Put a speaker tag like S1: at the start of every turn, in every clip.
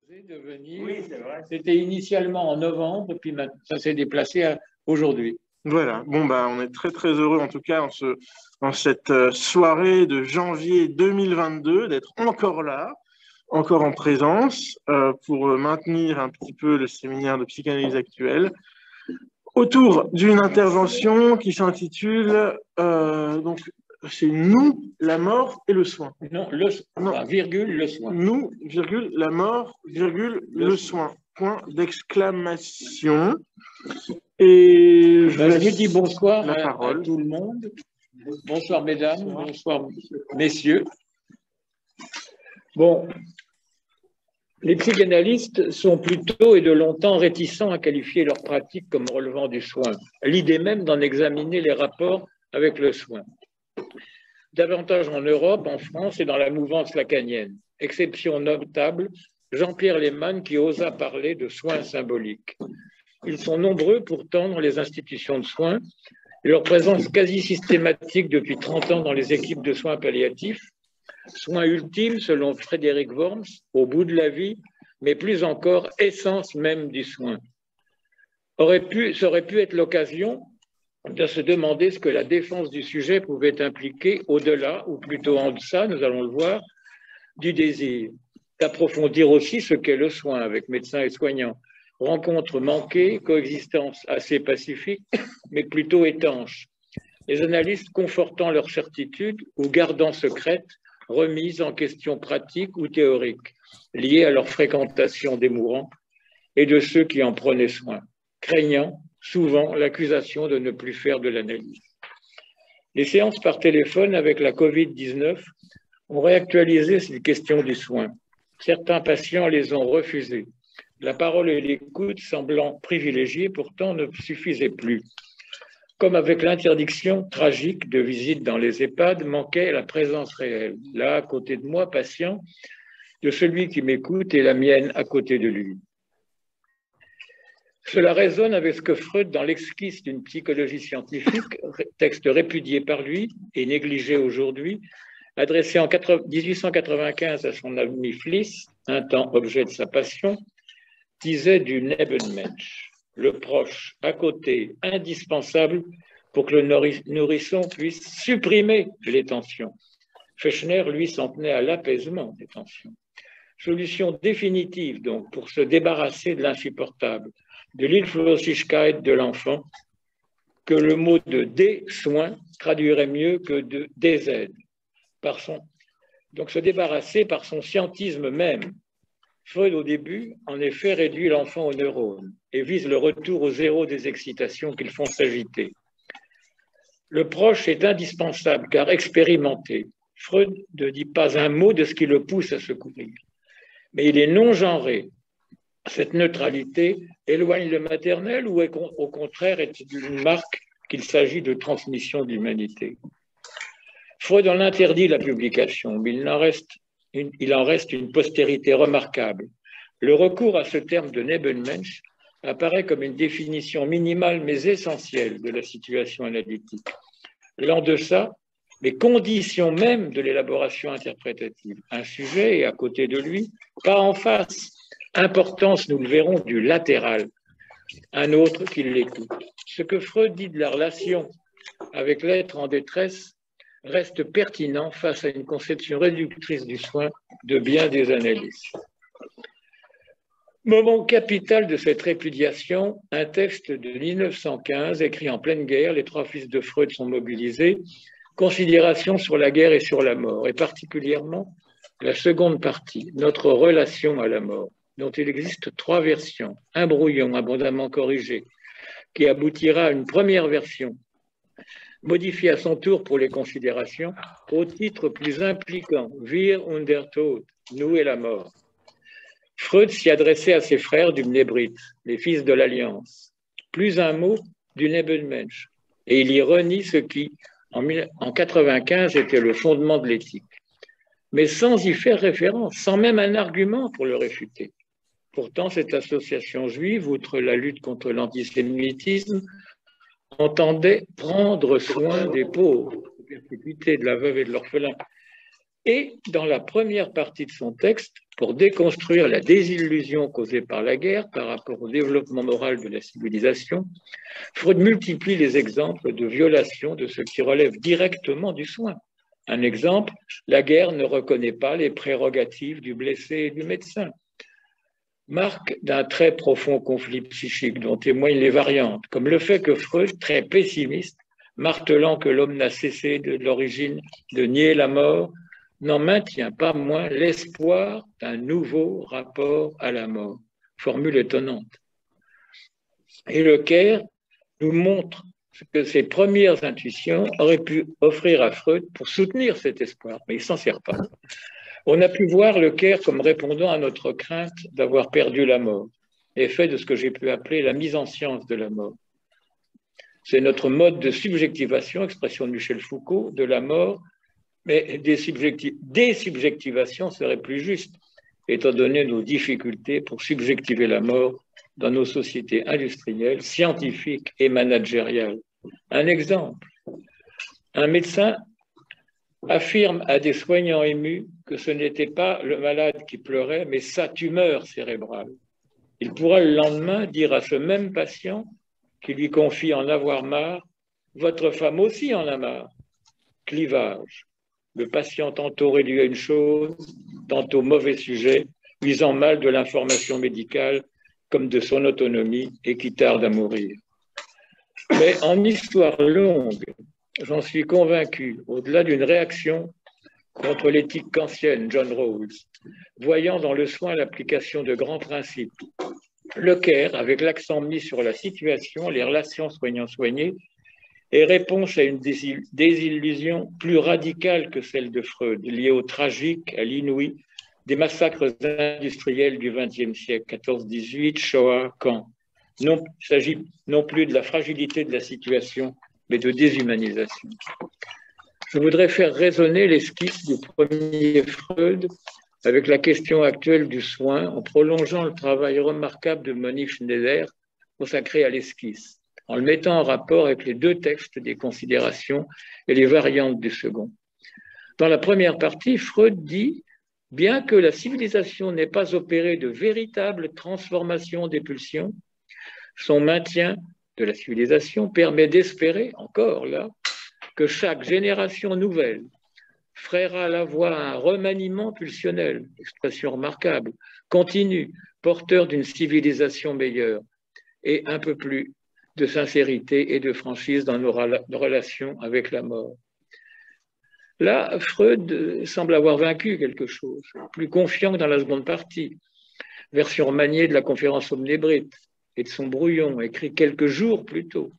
S1: de venir.
S2: Oui, c'est vrai.
S1: C'était initialement en novembre, puis ça s'est déplacé à aujourd'hui.
S2: Voilà, bon bah on est très très heureux en tout cas en cette soirée de janvier 2022 d'être encore là, encore en présence pour maintenir un petit peu le séminaire de psychanalyse actuelle autour d'une intervention qui s'intitule donc c'est nous, la mort et le soin.
S1: Non, virgule, le soin.
S2: Nous, virgule, la mort, virgule, le soin. Point d'exclamation. Et
S1: je dis bonsoir
S2: à
S1: tout le monde. Bonsoir mesdames, bonsoir messieurs. Bon, les psychanalystes sont plutôt et de longtemps réticents à qualifier leur pratique comme relevant du soin. L'idée même d'en examiner les rapports avec le soin. Davantage en Europe, en France et dans la mouvance lacanienne. Exception notable, Jean-Pierre Lehmann qui osa parler de soins symboliques. Ils sont nombreux pour tendre les institutions de soins et leur présence quasi systématique depuis 30 ans dans les équipes de soins palliatifs. Soins ultimes, selon Frédéric Worms, au bout de la vie, mais plus encore, essence même du soin. Ça aurait pu être l'occasion de se demander ce que la défense du sujet pouvait impliquer au-delà, ou plutôt en deçà, nous allons le voir, du désir. D'approfondir aussi ce qu'est le soin avec médecins et soignants. Rencontres manquées, coexistence assez pacifique, mais plutôt étanche. Les analystes confortant leur certitude ou gardant secrète, remises en questions pratiques ou théoriques, liées à leur fréquentation des mourants et de ceux qui en prenaient soin, craignant souvent l'accusation de ne plus faire de l'analyse. Les séances par téléphone avec la Covid-19 ont réactualisé cette question du soin. Certains patients les ont refusées. La parole et l'écoute semblant privilégiées, pourtant ne suffisaient plus. Comme avec l'interdiction tragique de visite dans les EHPAD, manquait la présence réelle. Là, à côté de moi, patient, de celui qui m'écoute et la mienne à côté de lui. Cela résonne avec ce que Freud, dans l'esquisse d'une psychologie scientifique, texte répudié par lui et négligé aujourd'hui, adressé en 1895 à son ami Fliss, un temps objet de sa passion, disait du Nebenmensch, le proche, à côté, indispensable pour que le nourrisson puisse supprimer les tensions. Fechner, lui, s'en tenait à l'apaisement des tensions. Solution définitive, donc, pour se débarrasser de l'insupportable, de l'Hilflosigkeit de l'enfant, que le mot de des-soins traduirait mieux que de des-aides. Donc, se débarrasser par son scientisme même. Freud, au début, en effet, réduit l'enfant aux neurones et vise le retour au zéro des excitations qu'ils font s'agiter. Le proche est indispensable car expérimenté. Freud ne dit pas un mot de ce qui le pousse à se couvrir. Mais il est non-genré. Cette neutralité éloigne le maternel ou au contraire est une marque qu'il s'agit de transmission de l'humanité. Freud en interdit la publication, mais il en reste une postérité remarquable. Le recours à ce terme de Nebenmensch apparaît comme une définition minimale mais essentielle de la situation analytique. L'en deçà, les conditions mêmes de l'élaboration interprétative. Un sujet et à côté de lui, pas en face. Importance, nous le verrons, du latéral. Un autre qui l'écoute. Ce que Freud dit de la relation avec l'être en détresse reste pertinent face à une conception réductrice du soin de bien des analystes. Moment capital de cette répudiation, un texte de 1915 écrit en pleine guerre, les trois fils de Freud sont mobilisés, considérations sur la guerre et sur la mort, et particulièrement la seconde partie, notre relation à la mort, dont il existe trois versions, un brouillon abondamment corrigé, qui aboutira à une première version, modifiée à son tour pour les considérations, au titre plus impliquant, Wir und der Tod, nous et la mort. Freud s'y adressait à ses frères du Mnébrit, les fils de l'Alliance, plus un mot du Nebenmensch, et il y renie ce qui, en 1995, était le fondement de l'éthique, mais sans y faire référence, sans même un argument pour le réfuter. Pourtant, cette association juive, outre la lutte contre l'antisémitisme, entendait prendre soin des pauvres, perpétuité de la veuve et de l'orphelin, Et dans la première partie de son texte, pour déconstruire la désillusion causée par la guerre par rapport au développement moral de la civilisation, Freud multiplie les exemples de violation de ce qui relève directement du soin. Un exemple, la guerre ne reconnaît pas les prérogatives du blessé et du médecin. Marque d'un très profond conflit psychique dont témoignent les variantes, comme le fait que Freud, très pessimiste, martelant que l'homme n'a cessé de l'origine de nier la mort, n'en maintient pas moins l'espoir d'un nouveau rapport à la mort. Formule étonnante. Et le Caire nous montre ce que ses premières intuitions auraient pu offrir à Freud pour soutenir cet espoir, mais il ne s'en sert pas. On a pu voir le Caire comme répondant à notre crainte d'avoir perdu la mort, effet de ce que j'ai pu appeler la mise en science de la mort. C'est notre mode de subjectivation, expression de Michel Foucault, de la mort, mais désubjectivation serait plus juste, étant donné nos difficultés pour subjectiver la mort dans nos sociétés industrielles, scientifiques et managériales. Un exemple, un médecin affirme à des soignants émus que ce n'était pas le malade qui pleurait, mais sa tumeur cérébrale. Il pourra le lendemain dire à ce même patient qui lui confie en avoir marre, « Votre femme aussi en a marre ». Clivage. Le patient tantôt réduit à une chose, tantôt mauvais sujet, usant mal de l'information médicale comme de son autonomie et qui tarde à mourir. Mais en histoire longue, j'en suis convaincu, au-delà d'une réaction contre l'éthique kantienne, John Rawls, voyant dans le soin l'application de grands principes, le Caire, avec l'accent mis sur la situation, les relations soignant-soignés, est réponse à une désillusion plus radicale que celle de Freud, liée au tragique, à l'inouï, des massacres industriels du XXe siècle, 14-18, Shoah, Caen. Non, il s'agit non plus de la fragilité de la situation, mais de déshumanisation. Je voudrais faire résonner l'esquisse du premier Freud avec la question actuelle du soin, en prolongeant le travail remarquable de Monique Schneider consacré à l'esquisse, en le mettant en rapport avec les deux textes des considérations et les variantes du second. Dans la première partie, Freud dit « Bien que la civilisation n'ait pas opéré de véritable transformation des pulsions, son maintien de la civilisation permet d'espérer, encore là, que chaque génération nouvelle frayera la voie à un remaniement pulsionnel, expression remarquable, continu, porteur d'une civilisation meilleure et un peu plus de sincérité et de franchise dans nos relations avec la mort. » Là, Freud semble avoir vaincu quelque chose, plus confiant que dans la seconde partie, version remaniée de la conférence omnébrite et de son brouillon, écrit quelques jours plus tôt.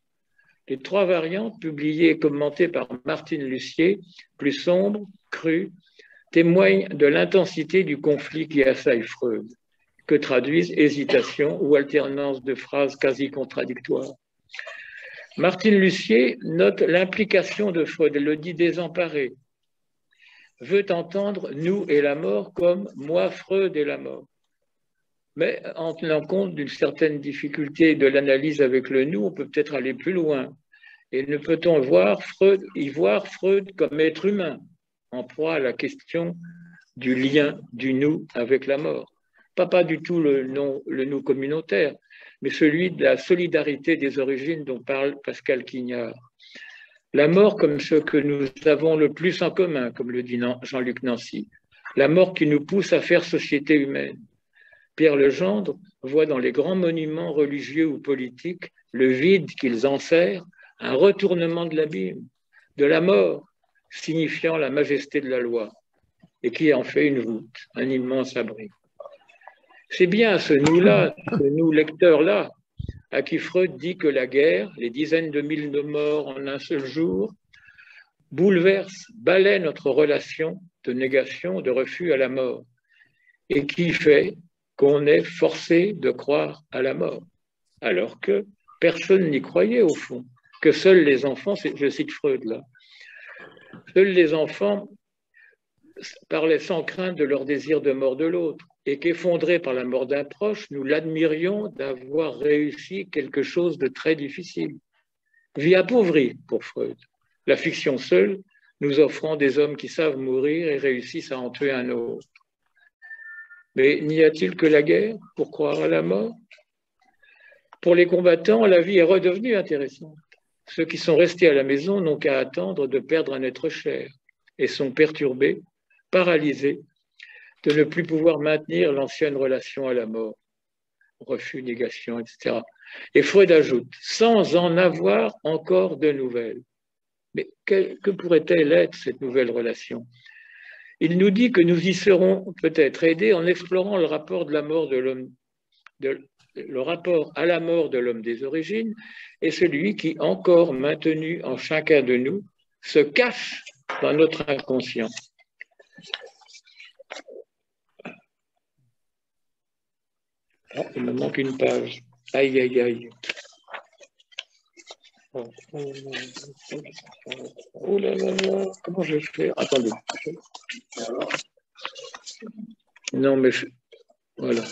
S1: Les trois variantes, publiées et commentées par Martine Lussier, plus sombres, crues, témoignent de l'intensité du conflit qui assaille Freud, que traduisent hésitation ou alternance de phrases quasi contradictoires. Martine Lussier note l'implication de Freud, elle le dit désemparé, veut entendre nous et la mort comme moi, Freud et la mort. Mais en tenant compte d'une certaine difficulté de l'analyse avec le nous, on peut peut-être aller plus loin. Et ne peut-on y voir Freud comme être humain, en proie à la question du lien du nous avec la mort. Pas du tout le nous communautaire, mais celui de la solidarité des origines dont parle Pascal Quignard. La mort comme ce que nous avons le plus en commun, comme le dit Jean-Luc Nancy. La mort qui nous pousse à faire société humaine. Pierre Legendre voit dans les grands monuments religieux ou politiques le vide qu'ils enserrent, un retournement de l'abîme, de la mort, signifiant la majesté de la loi, et qui en fait une voûte, un immense abri. C'est bien ce nous-là, ce nous lecteur-là, à qui Freud dit que la guerre, les dizaines de milliers de morts en un seul jour, bouleverse, balaie notre relation de négation, de refus à la mort, et qui fait qu'on est forcé de croire à la mort, alors que personne n'y croyait au fond, que seuls les enfants, je cite Freud là, seuls les enfants parlaient sans crainte de leur désir de mort de l'autre, et qu'effondrés par la mort d'un proche, nous l'admirions d'avoir réussi quelque chose de très difficile. Vie appauvrie pour Freud. La fiction seule nous offrant des hommes qui savent mourir et réussissent à en tuer un autre. Mais n'y a-t-il que la guerre pour croire à la mort? Pour les combattants, la vie est redevenue intéressante. Ceux qui sont restés à la maison n'ont qu'à attendre de perdre un être cher et sont perturbés, paralysés, de ne plus pouvoir maintenir l'ancienne relation à la mort, refus, négation, etc. Et Freud ajoute, sans en avoir encore de nouvelles. Mais que pourrait-elle être cette nouvelle relation? Il nous dit que nous y serons peut-être aidés en explorant le rapport de la mort de l'homme, le rapport à la mort de l'homme des origines est celui qui, encore maintenu en chacun de nous, se cache dans notre inconscient. Oh, il me manque une page. Aïe, aïe, aïe. Oh là là là, comment je vais faire? Attendez. Non, mais voilà.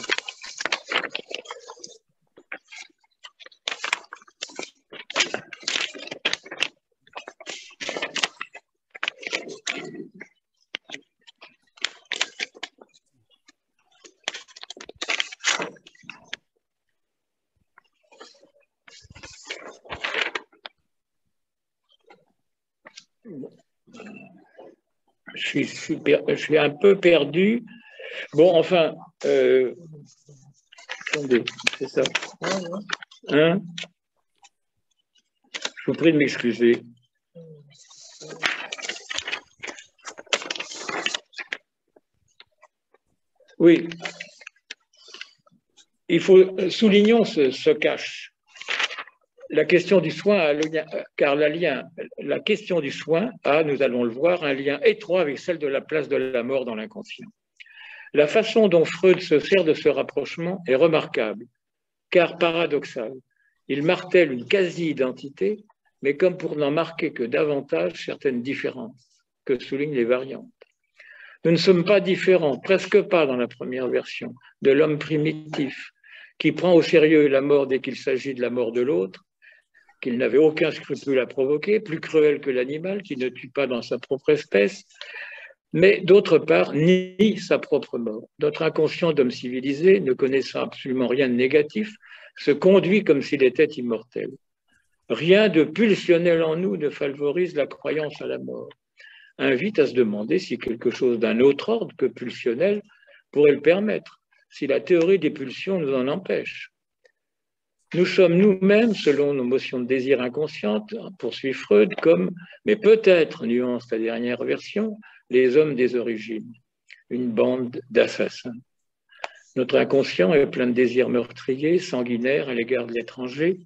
S1: Je suis un peu perdu. Bon, enfin, attendez, c'est ça. Hein? Je vous prie de m'excuser. Oui, il faut soulignons ce cache. La question du soin a le lien, car la question du soin a, nous allons le voir, un lien étroit avec celle de la place de la mort dans l'inconscient. La façon dont Freud se sert de ce rapprochement est remarquable, car paradoxale. Il martèle une quasi-identité, mais comme pour n'en marquer que davantage certaines différences que soulignent les variantes. Nous ne sommes pas différents, presque pas dans la première version, de l'homme primitif, qui prend au sérieux la mort dès qu'il s'agit de la mort de l'autre, qu'il n'avait aucun scrupule à provoquer, plus cruel que l'animal qui ne tue pas dans sa propre espèce, mais d'autre part, nie sa propre mort. Notre inconscient d'homme civilisé, ne connaissant absolument rien de négatif, se conduit comme s'il était immortel. Rien de pulsionnel en nous ne favorise la croyance à la mort. Invite à se demander si quelque chose d'un autre ordre que pulsionnel pourrait le permettre, si la théorie des pulsions nous en empêche. Nous sommes nous-mêmes, selon nos motions de désir inconscientes, poursuit Freud, comme, mais peut-être, nuance la dernière version, les hommes des origines, une bande d'assassins. Notre inconscient est plein de désirs meurtriers, sanguinaires à l'égard de l'étranger.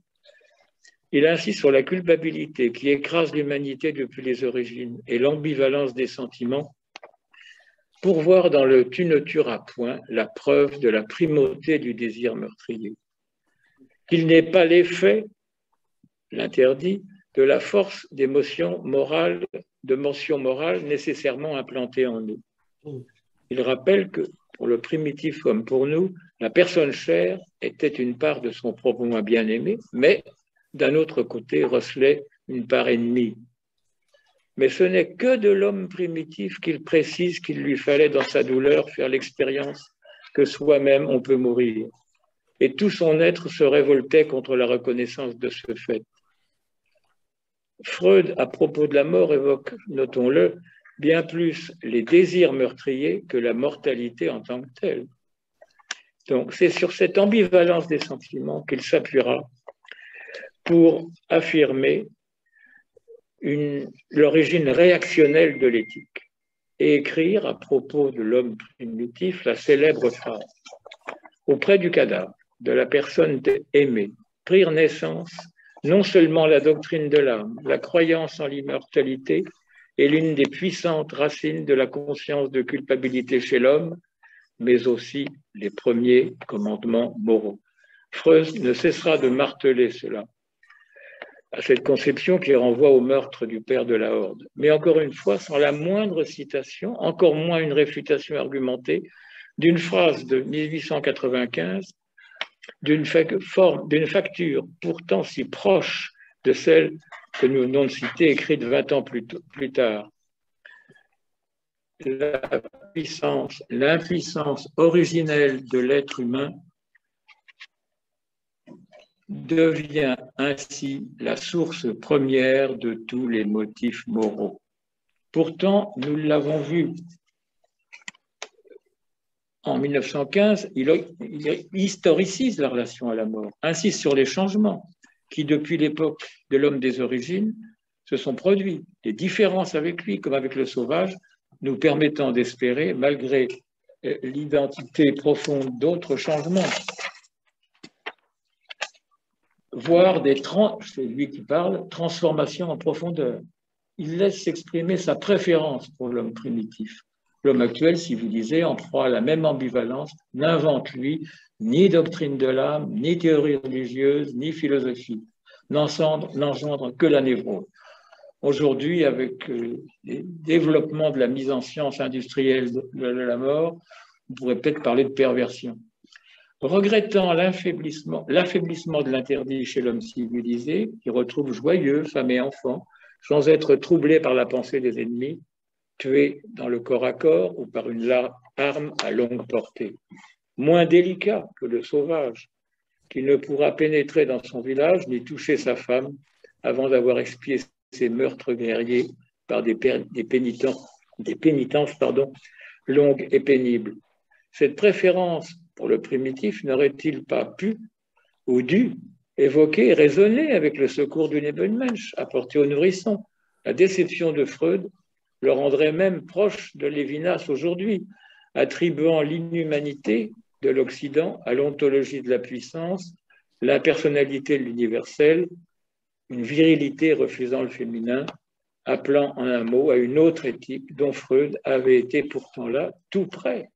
S1: Il insiste sur la culpabilité qui écrase l'humanité depuis les origines et l'ambivalence des sentiments pour voir dans le « tu ne tueras point » la preuve de la primauté du désir meurtrier. Qu'il n'est pas l'effet, l'interdit, de la force d'émotion morale, de mention morale nécessairement implantée en nous. Il rappelle que, pour le primitif comme pour nous, la personne chère était une part de son propre moi bien-aimé, mais d'un autre côté recelait une part ennemie. Mais ce n'est que de l'homme primitif qu'il précise qu'il lui fallait dans sa douleur faire l'expérience que soi-même on peut mourir. Et tout son être se révoltait contre la reconnaissance de ce fait. Freud, à propos de la mort, évoque, notons-le, bien plus les désirs meurtriers que la mortalité en tant que telle. Donc, c'est sur cette ambivalence des sentiments qu'il s'appuiera pour affirmer l'origine réactionnelle de l'éthique et écrire à propos de l'homme primitif la célèbre phrase « Auprès du cadavre de la personne aimée, prirent naissance non seulement la doctrine de l'âme, la croyance en l'immortalité est l'une des puissantes racines de la conscience de culpabilité chez l'homme, mais aussi les premiers commandements moraux. » Freud ne cessera de marteler cela, à cette conception qui renvoie au meurtre du père de la Horde. Mais encore une fois, sans la moindre citation, encore moins une réfutation argumentée, d'une phrase de 1895, d'une facture pourtant si proche de celle que nous venons de citer, écrite 20 ans plus tard. l'impuissance originelle de l'être humain devient ainsi la source première de tous les motifs moraux. Pourtant, nous l'avons vu en 1915, il historicise la relation à la mort, insiste sur les changements qui, depuis l'époque de l'homme des origines, se sont produits. Les différences avec lui, comme avec le sauvage, nous permettant d'espérer, malgré l'identité profonde d'autres changements, voire c'est lui qui parle, transformations en profondeur. Il laisse s'exprimer sa préférence pour l'homme primitif. L'homme actuel, civilisé, en proie à la même ambivalence, n'invente, lui, ni doctrine de l'âme, ni théorie religieuse, ni philosophie, n'engendre que la névrose. Aujourd'hui, avec le développement de la mise en science industrielle de la mort, on pourrait peut-être parler de perversion. Regrettant l'affaiblissement de l'interdit chez l'homme civilisé, qui retrouve joyeux, femme et enfants, sans être troublé par la pensée des ennemis, tués dans le corps à corps ou par une arme à longue portée. Moins délicat que le sauvage, qui ne pourra pénétrer dans son village ni toucher sa femme avant d'avoir expié ses meurtres guerriers par des pénitences longues et pénibles. Cette préférence pour le primitif n'aurait-il pas pu ou dû évoquer et raisonner avec le secours du Nebenmensch apporté aux nourrissons? La déception de Freud le rendrait même proche de Lévinas aujourd'hui, attribuant l'inhumanité de l'Occident à l'ontologie de la puissance, l'impersonnalité de l'universel, une virilité refusant le féminin, appelant en un mot à une autre éthique dont Freud avait été pourtant là, tout près.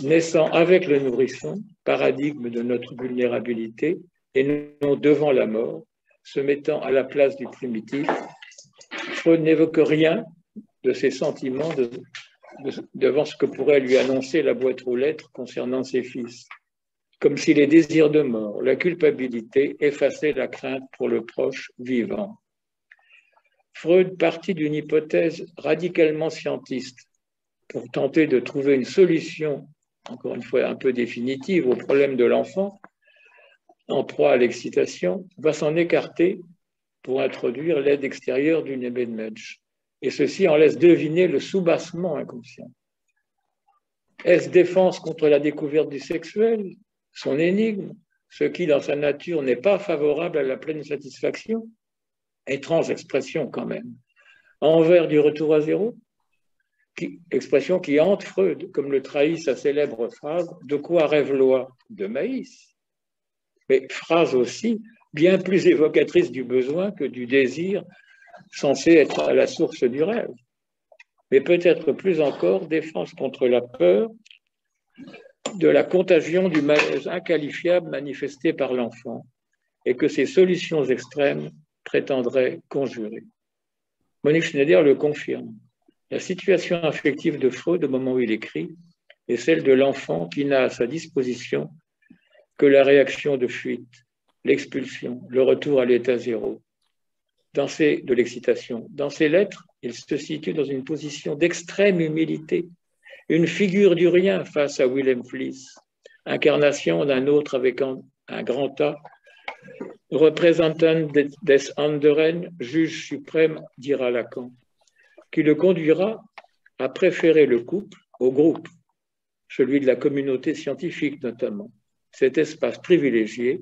S1: Naissant avec le nourrisson, paradigme de notre vulnérabilité, et non devant la mort, se mettant à la place du primitif, Freud n'évoque rien de ses sentiments devant ce que pourrait lui annoncer la boîte aux lettres concernant ses fils, comme si les désirs de mort, la culpabilité effaçaient la crainte pour le proche vivant. Freud partit d'une hypothèse radicalement scientiste pour tenter de trouver une solution, encore une fois un peu définitive, au problème de l'enfant, en proie à l'excitation, va s'en écarter pour introduire l'aide extérieure du Nebenmensch. Et ceci en laisse deviner le soubassement inconscient. Est-ce défense contre la découverte du sexuel, son énigme, ce qui, dans sa nature, n'est pas favorable à la pleine satisfaction? Étrange expression quand même. Envers du retour à zéro, expression qui hante Freud, comme le trahit sa célèbre phrase « De quoi rêve l'oie? De maïs ». Mais phrase aussi bien plus évocatrice du besoin que du désir censé être à la source du rêve. Mais peut-être plus encore, défense contre la peur de la contagion du malaise inqualifiable manifesté par l'enfant et que ces solutions extrêmes prétendraient conjurer. Monique Schneider le confirme. La situation affective de Freud au moment où il écrit est celle de l'enfant qui n'a à sa disposition que la réaction de fuite, l'expulsion, le retour à l'état zéro, de l'excitation. Dans ses lettres, il se situe dans une position d'extrême humilité, une figure du rien face à Wilhelm Fliess, incarnation d'un autre avec un grand A, représentant des anderen, juge suprême, dira Lacan, qui le conduira à préférer le couple au groupe, celui de la communauté scientifique notamment, cet espace privilégié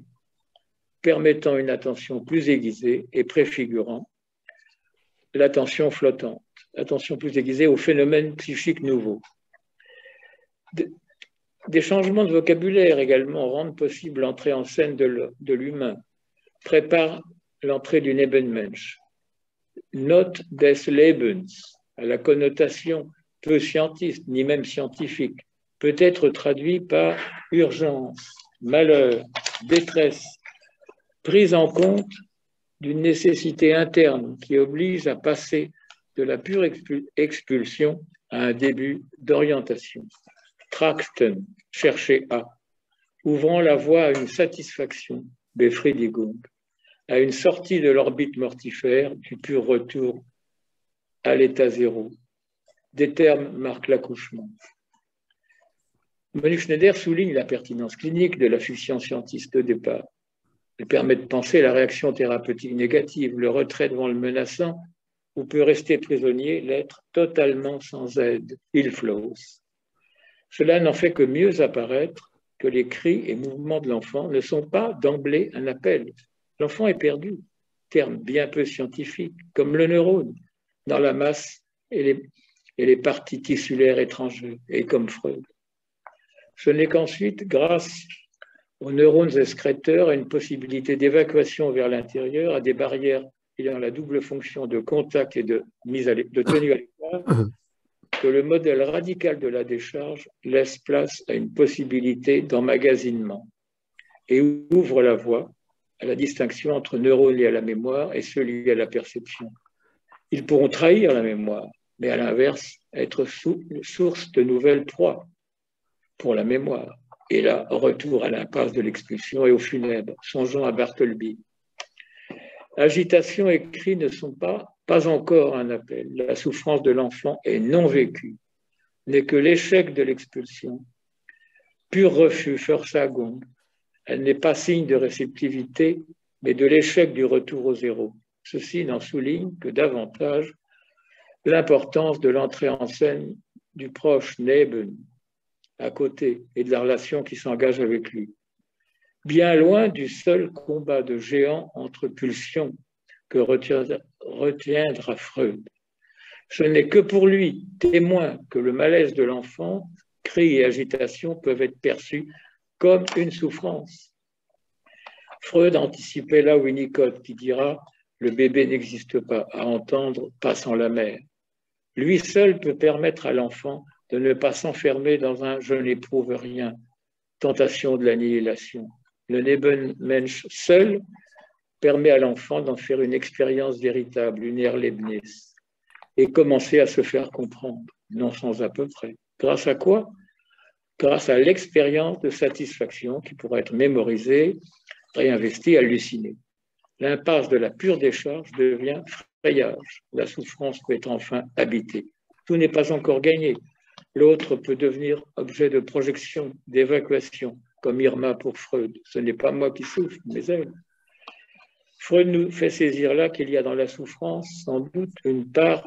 S1: permettant une attention plus aiguisée et préfigurant l'attention flottante, attention plus aiguisée aux phénomènes psychiques nouveaux. Des changements de vocabulaire également rendent possible l'entrée en scène de l'humain, préparent l'entrée du Nebenmensch. Note des Lebens, à la connotation peu scientiste, ni même scientifique, peut être traduit par urgence, malheur, détresse, prise en compte d'une nécessité interne qui oblige à passer de la pure expulsion à un début d'orientation. Trachten, chercher à, ouvrant la voie à une satisfaction, Befriedigung, à une sortie de l'orbite mortifère, du pur retour à l'état zéro. Des termes marquent l'accouchement. Monique Schneider souligne la pertinence clinique de la fiction scientiste de départ. Elle permet de penser la réaction thérapeutique négative, le retrait devant le menaçant, où peut rester prisonnier l'être totalement sans aide, il flows. Cela n'en fait que mieux apparaître que les cris et mouvements de l'enfant ne sont pas d'emblée un appel. L'enfant est perdu, terme bien peu scientifique, comme le neurone, dans la masse et les parties tissulaires étrangères, et comme Freud. Ce n'est qu'ensuite, grâce aux neurones excréteurs, à une possibilité d'évacuation vers l'intérieur, à des barrières ayant la double fonction de contact et de tenue à l'écart, que le modèle radical de la décharge laisse place à une possibilité d'emmagasinement et ouvre la voie à la distinction entre neurones liés à la mémoire et ceux liés à la perception. Ils pourront trahir la mémoire, mais à l'inverse, être source de nouvelles proies pour la mémoire. Et là, retour à l'impasse de l'expulsion et au funèbre, songeons à Bartleby. Agitation et cri ne sont pas encore un appel. La souffrance de l'enfant est non vécue, n'est que l'échec de l'expulsion. Pur refus, Versagung. Elle n'est pas signe de réceptivité, mais de l'échec du retour au zéro. Ceci n'en souligne que davantage l'importance de l'entrée en scène du proche Neben à côté et de la relation qui s'engage avec lui. Bien loin du seul combat de géant entre pulsions que retiendra Freud. Ce n'est que pour lui, témoin, que le malaise de l'enfant, cris et agitation peuvent être perçus comme une souffrance. Freud anticipait là Winnicott qui dira « le bébé n'existe pas, à entendre, pas sans la mère ». Lui seul peut permettre à l'enfant de ne pas s'enfermer dans un « je n'éprouve rien », tentation de l'annihilation. Le Nebenmensch seul permet à l'enfant d'en faire une expérience véritable, une Erlebnis, et commencer à se faire comprendre, non sans à peu près. Grâce à quoi? Grâce à l'expérience de satisfaction qui pourra être mémorisée, réinvestie, hallucinée. L'impasse de la pure décharge devient frayage. La souffrance peut être enfin habitée. Tout n'est pas encore gagné. L'autre peut devenir objet de projection, d'évacuation, comme Irma pour Freud. Ce n'est pas moi qui souffre, mais elle. Freud nous fait saisir là qu'il y a dans la souffrance sans doute une part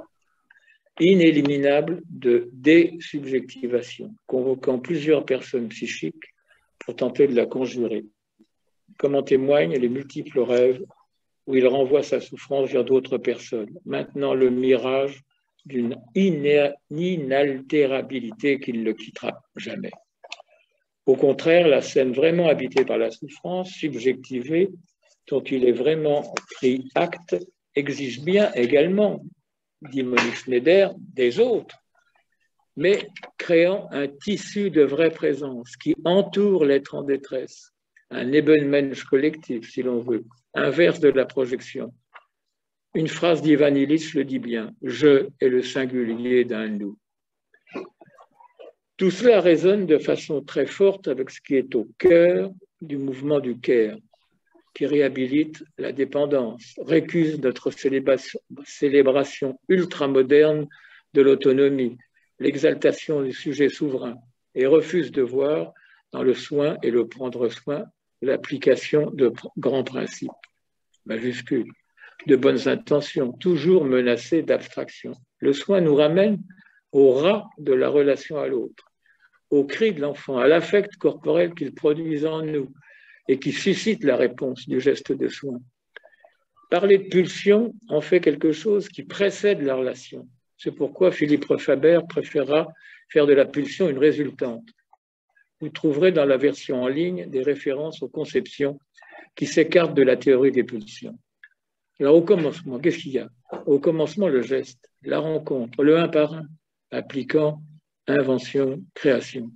S1: inéliminable de désubjectivation, convoquant plusieurs personnes psychiques pour tenter de la conjurer, comme en témoignent les multiples rêves où il renvoie sa souffrance vers d'autres personnes. Maintenant, le mirage d'une inaltérabilité qui ne le quittera jamais. Au contraire, la scène vraiment habitée par la souffrance, subjectivée, dont il est vraiment pris acte, exige bien également, dit Monique Schneider, des autres, mais créant un tissu de vraie présence qui entoure l'être en détresse, un Nebenmensch collectif, si l'on veut, inverse de la projection. Une phrase d'Ivan Illich le dit bien, « je est le singulier d'un nous ». Tout cela résonne de façon très forte avec ce qui est au cœur du mouvement du Caire, qui réhabilite la dépendance, récuse notre célébration ultramoderne de l'autonomie, l'exaltation du sujet souverain, et refuse de voir dans le soin et le prendre soin l'application de grands principes, majuscules, de bonnes intentions, toujours menacées d'abstraction. Le soin nous ramène au ras de la relation à l'autre, au cri de l'enfant, à l'affect corporel qu'il produit en nous et qui suscite la réponse du geste de soin. Parler de pulsion en fait quelque chose qui précède la relation. C'est pourquoi Philippe Faber préférera faire de la pulsion une résultante. Vous trouverez dans la version en ligne des références aux conceptions qui s'écartent de la théorie des pulsions. Alors au commencement, qu'est-ce qu'il y a? Au commencement, le geste, la rencontre, le un par un, appliquant invention, création.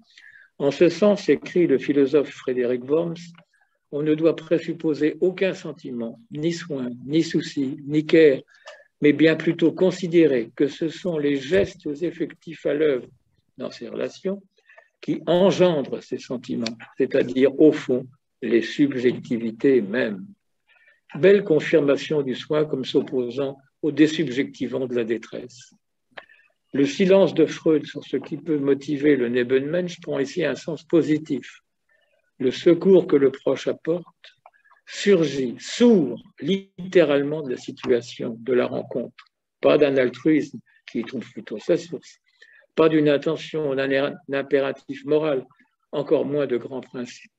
S1: En ce sens, écrit le philosophe Frédéric Worms, on ne doit présupposer aucun sentiment, ni soin, ni souci, ni care, mais bien plutôt considérer que ce sont les gestes effectifs à l'œuvre dans ces relations qui engendrent ces sentiments, c'est-à-dire au fond les subjectivités mêmes. Belle confirmation du soin comme s'opposant au désubjectivant de la détresse. Le silence de Freud sur ce qui peut motiver le Nebenmensch prend ici un sens positif. Le secours que le proche apporte surgit, sourd littéralement de la situation, de la rencontre, pas d'un altruisme qui y trouve plutôt sa source, pas d'une intention, d'un impératif moral, encore moins de grands principes.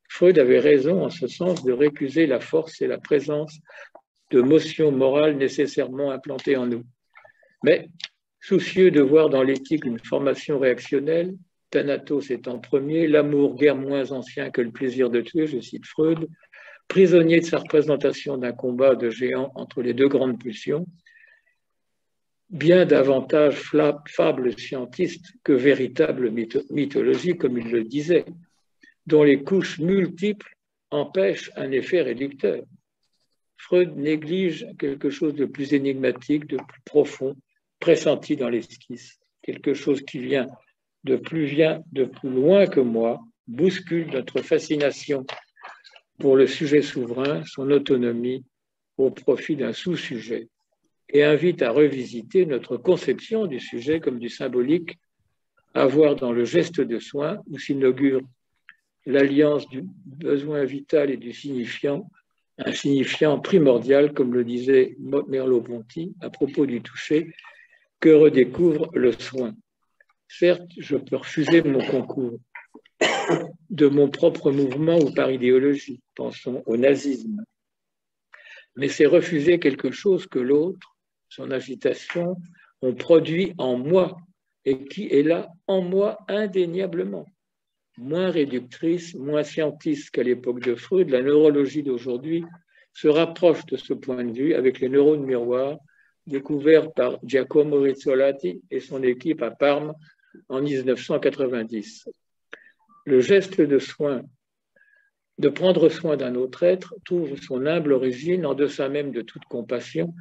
S1: Freud avait raison en ce sens de récuser la force et la présence de motions morales nécessairement implantées en nous. Mais, soucieux de voir dans l'éthique une formation réactionnelle, Thanatos étant premier, l'amour guère moins ancien que le plaisir de tuer, je cite Freud, prisonnier de sa représentation d'un combat de géants entre les deux grandes pulsions, bien davantage fable scientiste que véritable mythologie, comme il le disait, dont les couches multiples empêchent un effet réducteur. Freud néglige quelque chose de plus énigmatique, de plus profond, pressenti dans l'esquisse, quelque chose qui vient de plus loin que moi, bouscule notre fascination pour le sujet souverain, son autonomie, au profit d'un sous-sujet, et invite à revisiter notre conception du sujet comme du symbolique, à voir dans le geste de soin où s'inaugure l'alliance du besoin vital et du signifiant, un signifiant primordial, comme le disait Merleau-Ponty à propos du toucher, que redécouvre le soin. Certes, je peux refuser mon concours de mon propre mouvement ou par idéologie, pensons au nazisme, mais c'est refuser quelque chose que l'autre, son agitation, ont produit en moi et qui est là en moi indéniablement. Moins réductrice, moins scientiste qu'à l'époque de Freud, la neurologie d'aujourd'hui se rapproche de ce point de vue avec les neurones miroirs découverts par Giacomo Rizzolatti et son équipe à Parme en 1990. Le geste de soin, de prendre soin d'un autre être, trouve son humble origine en deçà même de toute compassion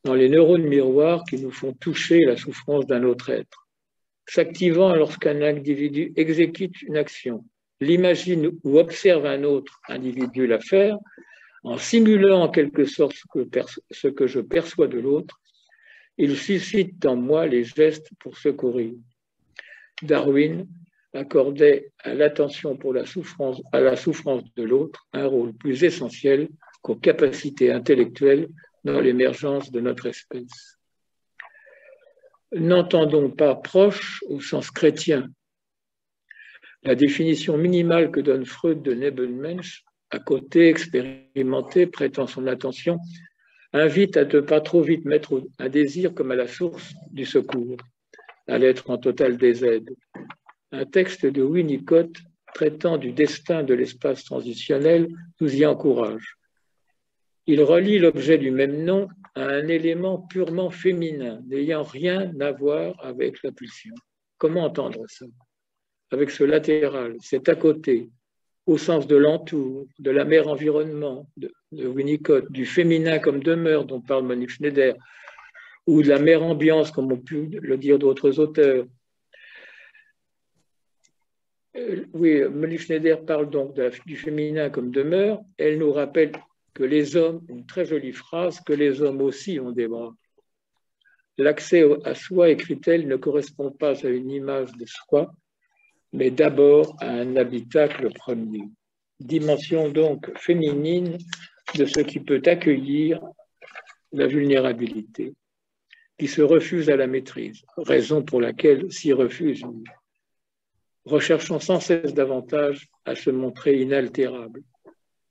S1: dans les neurones miroirs qui nous font toucher la souffrance d'un autre être. S'activant lorsqu'un individu exécute une action, l'imagine ou observe un autre individu la faire, en simulant en quelque sorte ce que je perçois de l'autre, il suscite en moi les gestes pour secourir. Darwin accordait à l'attention pour à la souffrance de l'autre un rôle plus essentiel qu'aux capacités intellectuelles dans l'émergence de notre espèce. N'entendons pas proche au sens chrétien. La définition minimale que donne Freud de Nebenmensch, à côté, expérimenté, prêtant son attention, invite à ne pas trop vite mettre un désir comme à la source du secours, à l'être en total désaide. Un texte de Winnicott traitant du destin de l'espace transitionnel nous y encourage. Il relie l'objet du même nom à un élément purement féminin, n'ayant rien à voir avec la pulsion. Comment entendre ça? Avec ce latéral, c'est à côté, au sens de l'entour, de la mère environnement de Winnicott, du féminin comme demeure dont parle Monique Schneider, ou de la mère ambiance, comme ont pu le dire d'autres auteurs. Oui, Monique Schneider parle donc du féminin comme demeure. Elle nous rappelle que les hommes, une très jolie phrase, que les hommes aussi ont des bras. L'accès à soi, écrit-elle, ne correspond pas à une image de soi, mais d'abord à un habitacle premier. Dimension donc féminine de ce qui peut accueillir la vulnérabilité, qui se refuse à la maîtrise, raison pour laquelle s'y refuse, recherchant sans cesse davantage à se montrer inaltérable.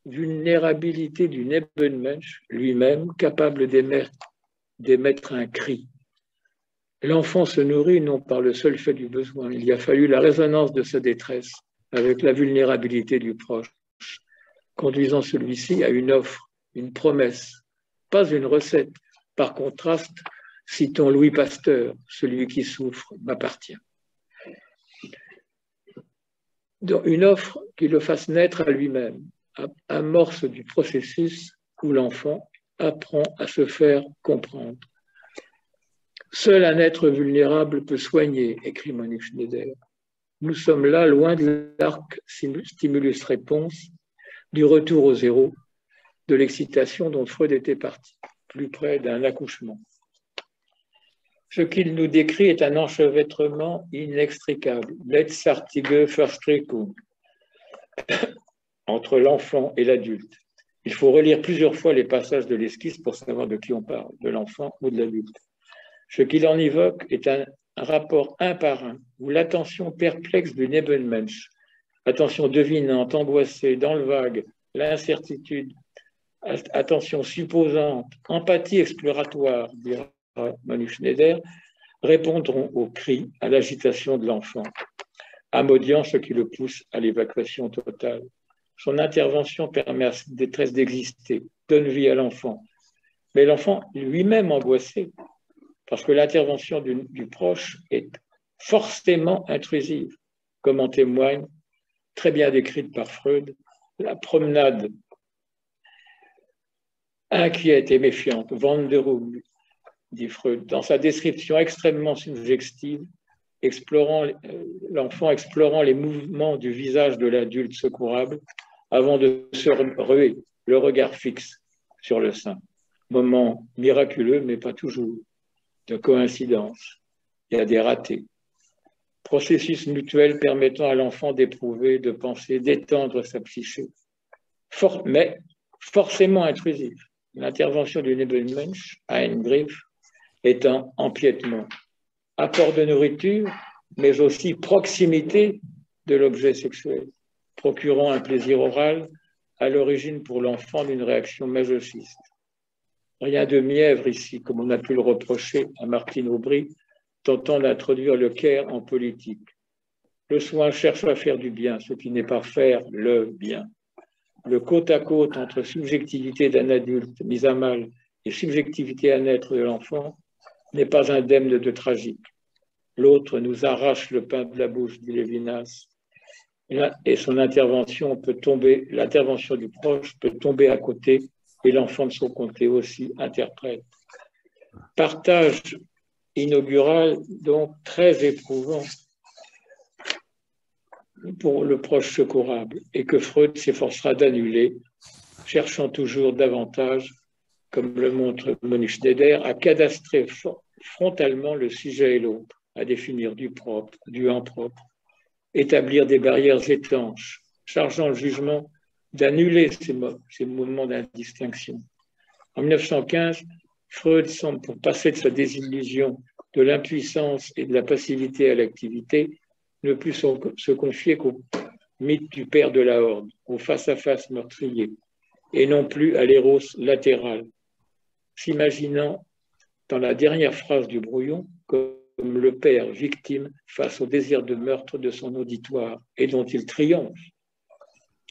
S1: Vulnérabilité du Nebenmensch lui-même, capable d'émettre un cri. L'enfant se nourrit non par le seul fait du besoin, il y a fallu la résonance de sa détresse avec la vulnérabilité du proche, conduisant celui-ci à une offre, une promesse, pas une recette. Par contraste, citons Louis Pasteur, celui qui souffre m'appartient. Une offre qui le fasse naître à lui-même, amorce du processus où l'enfant apprend à se faire comprendre. Seul un être vulnérable peut soigner, écrit Monique Schneider. Nous sommes là, loin de l'arc stimulus-réponse, du retour au zéro, de l'excitation dont Freud était parti, plus près d'un accouchement. Ce qu'il nous décrit est un enchevêtrement inextricable, letzartige Verstrickung, entre l'enfant et l'adulte. Il faut relire plusieurs fois les passages de l'esquisse pour savoir de qui on parle, de l'enfant ou de l'adulte. Ce qu'il en évoque est un rapport un par un, où l'attention perplexe du Nebenmensch, attention devinante, angoissée, dans le vague, l'incertitude, attention supposante, empathie exploratoire, dira Manu Schneider, répondront aux cris, à l'agitation de l'enfant, amodiant ce qui le pousse à l'évacuation totale. Son intervention permet à cette détresse d'exister, donne vie à l'enfant. Mais l'enfant lui-même angoissé, parce que l'intervention du proche est forcément intrusive, comme en témoigne, très bien décrite par Freud, la promenade inquiète et méfiante, Wanderung, dit Freud, dans sa description extrêmement suggestive, l'enfant explorant les mouvements du visage de l'adulte secourable avant de se ruer, le regard fixe sur le sein. Moment miraculeux, mais pas toujours, de coïncidence. Il y a des ratés. Processus mutuel permettant à l'enfant d'éprouver, de penser, d'étendre sa psyché. Mais forcément intrusif. L'intervention du Nebenmensch, Eingriff, est un empiètement. Apport de nourriture, mais aussi proximité de l'objet sexuel, procurant un plaisir oral à l'origine pour l'enfant d'une réaction masochiste. Rien de mièvre ici, comme on a pu le reprocher à Martine Aubry, tentant d'introduire le care en politique. Le soin cherche à faire du bien, ce qui n'est pas faire le bien. Le côte à côte entre subjectivité d'un adulte mise à mal et subjectivité à naître de l'enfant n'est pas indemne de tragique. L'autre nous arrache le pain de la bouche, dit Lévinas, et son intervention peut tomber, l'intervention du proche peut tomber à côté, et l'enfant de son côté aussi interprète. Partage inaugural, donc très éprouvant pour le proche secourable, et que Freud s'efforcera d'annuler, cherchant toujours davantage, comme le montre Manu Schneider, à cadastrer frontalement le sujet et l'autre, à définir du propre, du impropre, établir des barrières étanches, chargeant le jugement d'annuler ces mouvements d'indistinction. En 1915, Freud semble, pour passer de sa désillusion, de l'impuissance et de la passivité à l'activité, ne plus se confier qu'au mythe du père de la horde, au face-à-face meurtrier, et non plus à l'éros latéral, s'imaginant dans la dernière phrase du brouillon comme le père victime face au désir de meurtre de son auditoire et dont il triomphe.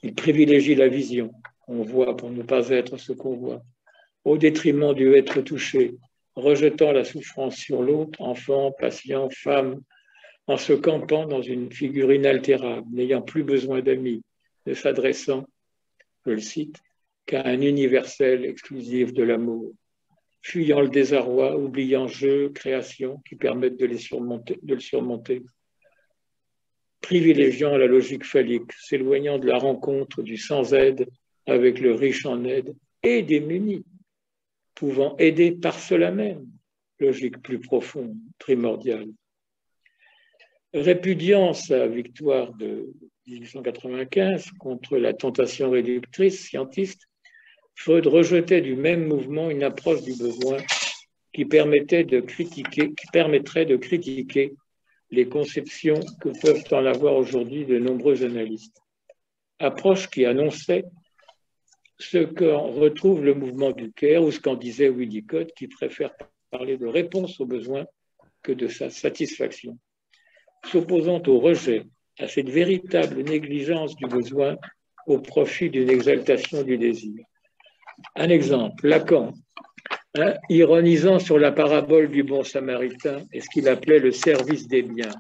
S1: Il privilégie la vision, on voit pour ne pas être ce qu'on voit, au détriment du être touché, rejetant la souffrance sur l'autre, enfant, patient, femme, en se campant dans une figure inaltérable, n'ayant plus besoin d'amis, ne s'adressant, je le cite, qu'à un universel exclusif de l'amour, fuyant le désarroi, oubliant jeu, création qui permettent de le surmonter, privilégiant la logique phallique, s'éloignant de la rencontre du sans-aide avec le riche en aide et démuni, pouvant aider par cela même, logique plus profonde, primordiale. Répudiant sa victoire de 1895 contre la tentation réductrice scientiste, Freud rejetait du même mouvement une approche du besoin qui permettrait de critiquer les conceptions que peuvent en avoir aujourd'hui de nombreux analystes. Approche qui annonçait ce qu'en retrouve le mouvement du care ou ce qu'en disait Winnicott, qui préfère parler de réponse aux besoins que de sa satisfaction. S'opposant au rejet, à cette véritable négligence du besoin au profit d'une exaltation du désir. Un exemple, Lacan, ironisant sur la parabole du bon samaritain et ce qu'il appelait le service des biens.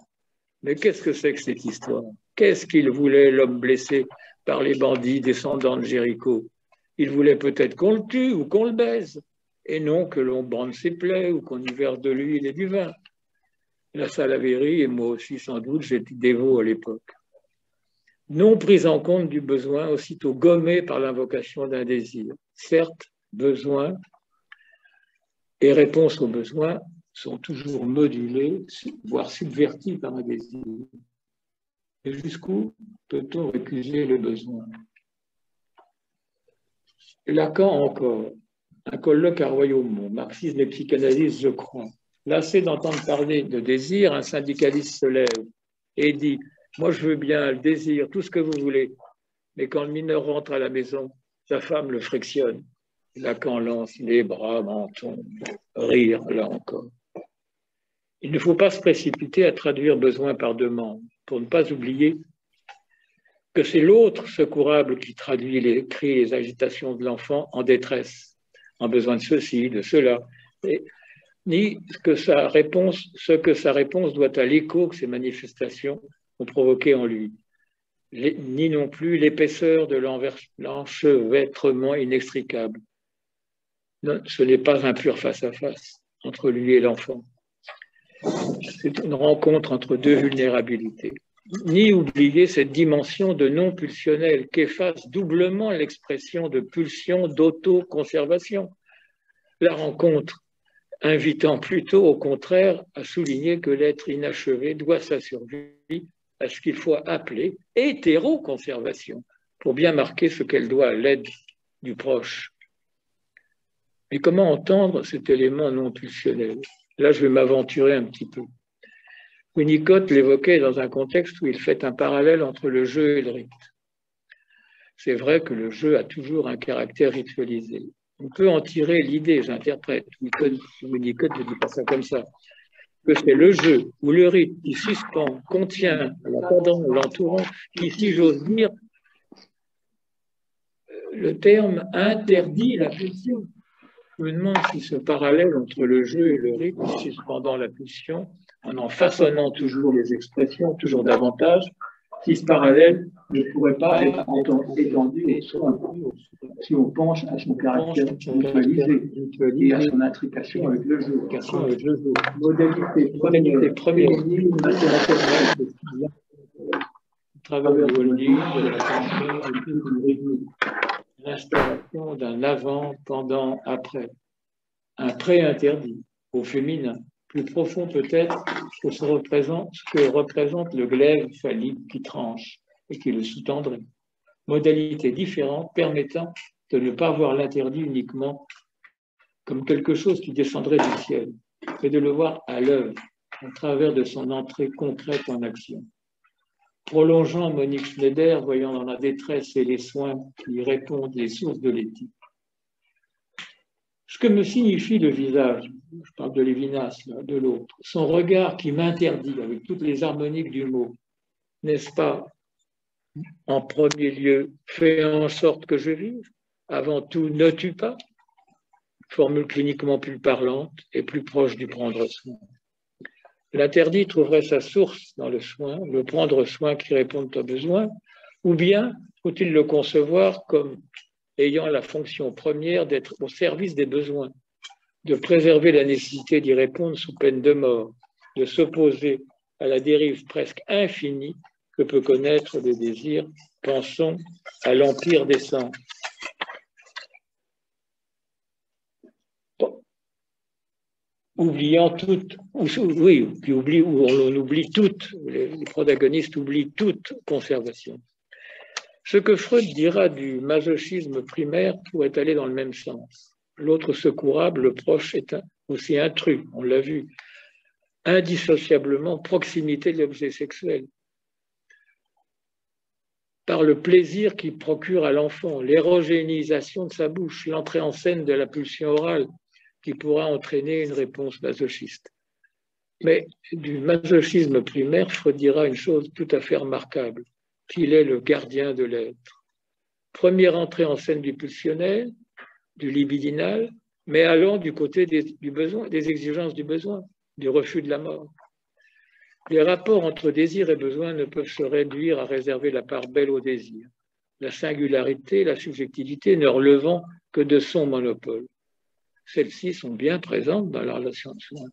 S1: Mais qu'est-ce que c'est que cette histoire? Qu'est-ce qu'il voulait, l'homme blessé par les bandits descendants de Jéricho? Il voulait peut-être qu'on le tue ou qu'on le baise, et non que l'on bande ses plaies ou qu'on y verse de l'huile et du vin. La Salavéry, et moi aussi sans doute, j'étais dévot à l'époque. Non prise en compte du besoin, aussitôt gommé par l'invocation d'un désir. Certes, besoin et réponse au besoin sont toujours modulés, voire subvertis par un désir. Et jusqu'où peut-on récuser le besoin? Lacan encore, un colloque à Royaumont, marxisme et psychanalyse, je crois. Lassé d'entendre parler de désir, un syndicaliste se lève et dit « Moi, je veux bien le désir, tout ce que vous voulez, mais quand le mineur rentre à la maison, sa femme le frictionne. » Lacan lance les bras, menton, rire, là encore. Il ne faut pas se précipiter à traduire besoin par demande, pour ne pas oublier que c'est l'autre secourable qui traduit les cris et les agitations de l'enfant en détresse, en besoin de ceci, de cela, ni ce que sa réponse doit à l'écho que ces manifestations ont provoqué en lui, ni non plus l'épaisseur de l'enchevêtrement inextricable. Non, ce n'est pas un pur face-à-face entre lui et l'enfant. C'est une rencontre entre deux vulnérabilités. Ni oublier cette dimension de non-pulsionnel qu'efface doublement l'expression de pulsion d'auto-conservation. La rencontre invitant plutôt au contraire à souligner que l'être inachevé doit sa survie à ce qu'il faut appeler hétéroconservation, pour bien marquer ce qu'elle doit à l'aide du proche. Mais comment entendre cet élément non pulsionnel? Là, je vais m'aventurer un petit peu. Winnicott l'évoquait dans un contexte où il fait un parallèle entre le jeu et le rite. C'est vrai que le jeu a toujours un caractère ritualisé. On peut en tirer l'idée, j'interprète, Winnicott ne dit pas ça comme ça, que c'est le jeu ou le rite qui suspend, contient, l'attendant, l'entourant, qui, si j'ose dire, le terme interdit la pulsion. Je me demande si ce parallèle entre le jeu et le rite, suspendant la pulsion, en façonnant toujours les expressions, toujours davantage, si ce parallèle ne pourrait pas être étendu au soin, si on penche à son caractère mutualisé et à son intrication avec le jeu. Modalité première, à travers le holding, de la tension, du rythme, l'installation d'un avant, pendant, après. Un pré-interdit au féminin, plus profond peut-être que ce que représente le glaive phallique qui tranche et qui le sous-tendrait. Modalité différente permettant de ne pas voir l'interdit uniquement comme quelque chose qui descendrait du ciel, mais de le voir à l'œuvre, à travers de son entrée concrète en action. Prolongeant Monique Schneider, voyant dans la détresse et les soins qui y répondent les sources de l'éthique. Ce que me signifie le visage, je parle de Lévinas, là, de l'autre, son regard qui m'interdit avec toutes les harmoniques du mot, n'est-ce pas, en premier lieu, fais en sorte que je vive, avant tout, ne tue pas, formule cliniquement plus parlante et plus proche du prendre soin. L'interdit trouverait sa source dans le soin, le prendre soin qui répond aux besoins, ou bien faut-il le concevoir comme ayant la fonction première d'être au service des besoins, de préserver la nécessité d'y répondre sous peine de mort, de s'opposer à la dérive presque infinie que peut connaître le désir. Pensons à l'empire des sens. Oubliant toutes, oui, puis où on oublie toutes, les protagonistes oublient toute conservation. Ce que Freud dira du masochisme primaire pourrait aller dans le même sens. L'autre secourable, le proche, est aussi intrus, on l'a vu, indissociablement proximité de l'objet sexuel, par le plaisir qu'il procure à l'enfant, l'érogénisation de sa bouche, l'entrée en scène de la pulsion orale qui pourra entraîner une réponse masochiste. Mais du masochisme primaire, Freud dira une chose tout à fait remarquable, qu'il est le gardien de l'être. Première entrée en scène du pulsionnel, du libidinal, mais allant du côté du besoin, des exigences du besoin, du refus de la mort. Les rapports entre désir et besoin ne peuvent se réduire à réserver la part belle au désir, la singularité, la subjectivité ne relevant que de son monopole. Celles-ci sont bien présentes dans la relation de soin,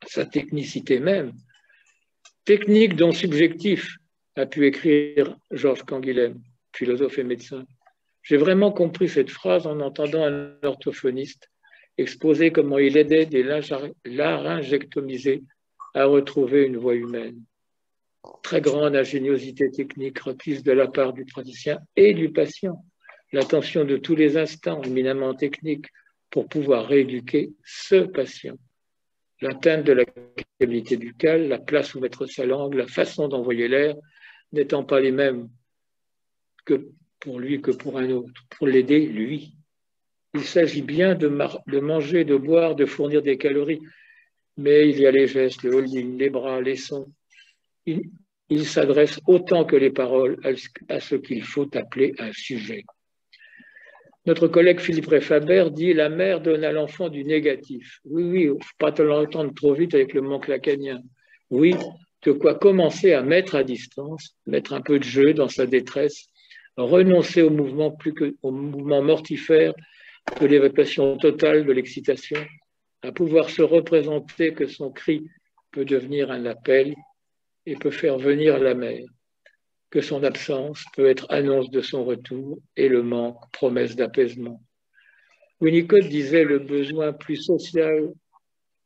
S1: sa technicité même, technique dont subjectif a pu écrire Georges Canguilhem, philosophe et médecin. J'ai vraiment compris cette phrase en entendant un orthophoniste exposait comment il aidait des laryngectomisés à retrouver une voix humaine. Très grande ingéniosité technique requise de la part du praticien et du patient. L'attention de tous les instants, éminemment technique, pour pouvoir rééduquer ce patient. L'atteinte de la cavité buccale, la place où mettre sa langue, la façon d'envoyer l'air, n'étant pas les mêmes que pour lui que pour un autre, pour l'aider, lui. Il s'agit bien de manger, de boire, de fournir des calories, mais il y a les gestes, le holding, les bras, les sons. Il s'adresse autant que les paroles à ce qu'il faut appeler un sujet. Notre collègue Philippe Réfabert dit « La mère donne à l'enfant du négatif ». Oui, il ne faut pas l'entendre trop vite avec le manque lacanien. Oui, de quoi commencer à mettre à distance, mettre un peu de jeu dans sa détresse, renoncer au mouvement plus qu'au mouvement mortifère de l'évacuation totale de l'excitation, à pouvoir se représenter que son cri peut devenir un appel et peut faire venir la mère, que son absence peut être annonce de son retour et le manque promesse d'apaisement. Winnicott disait le besoin plus social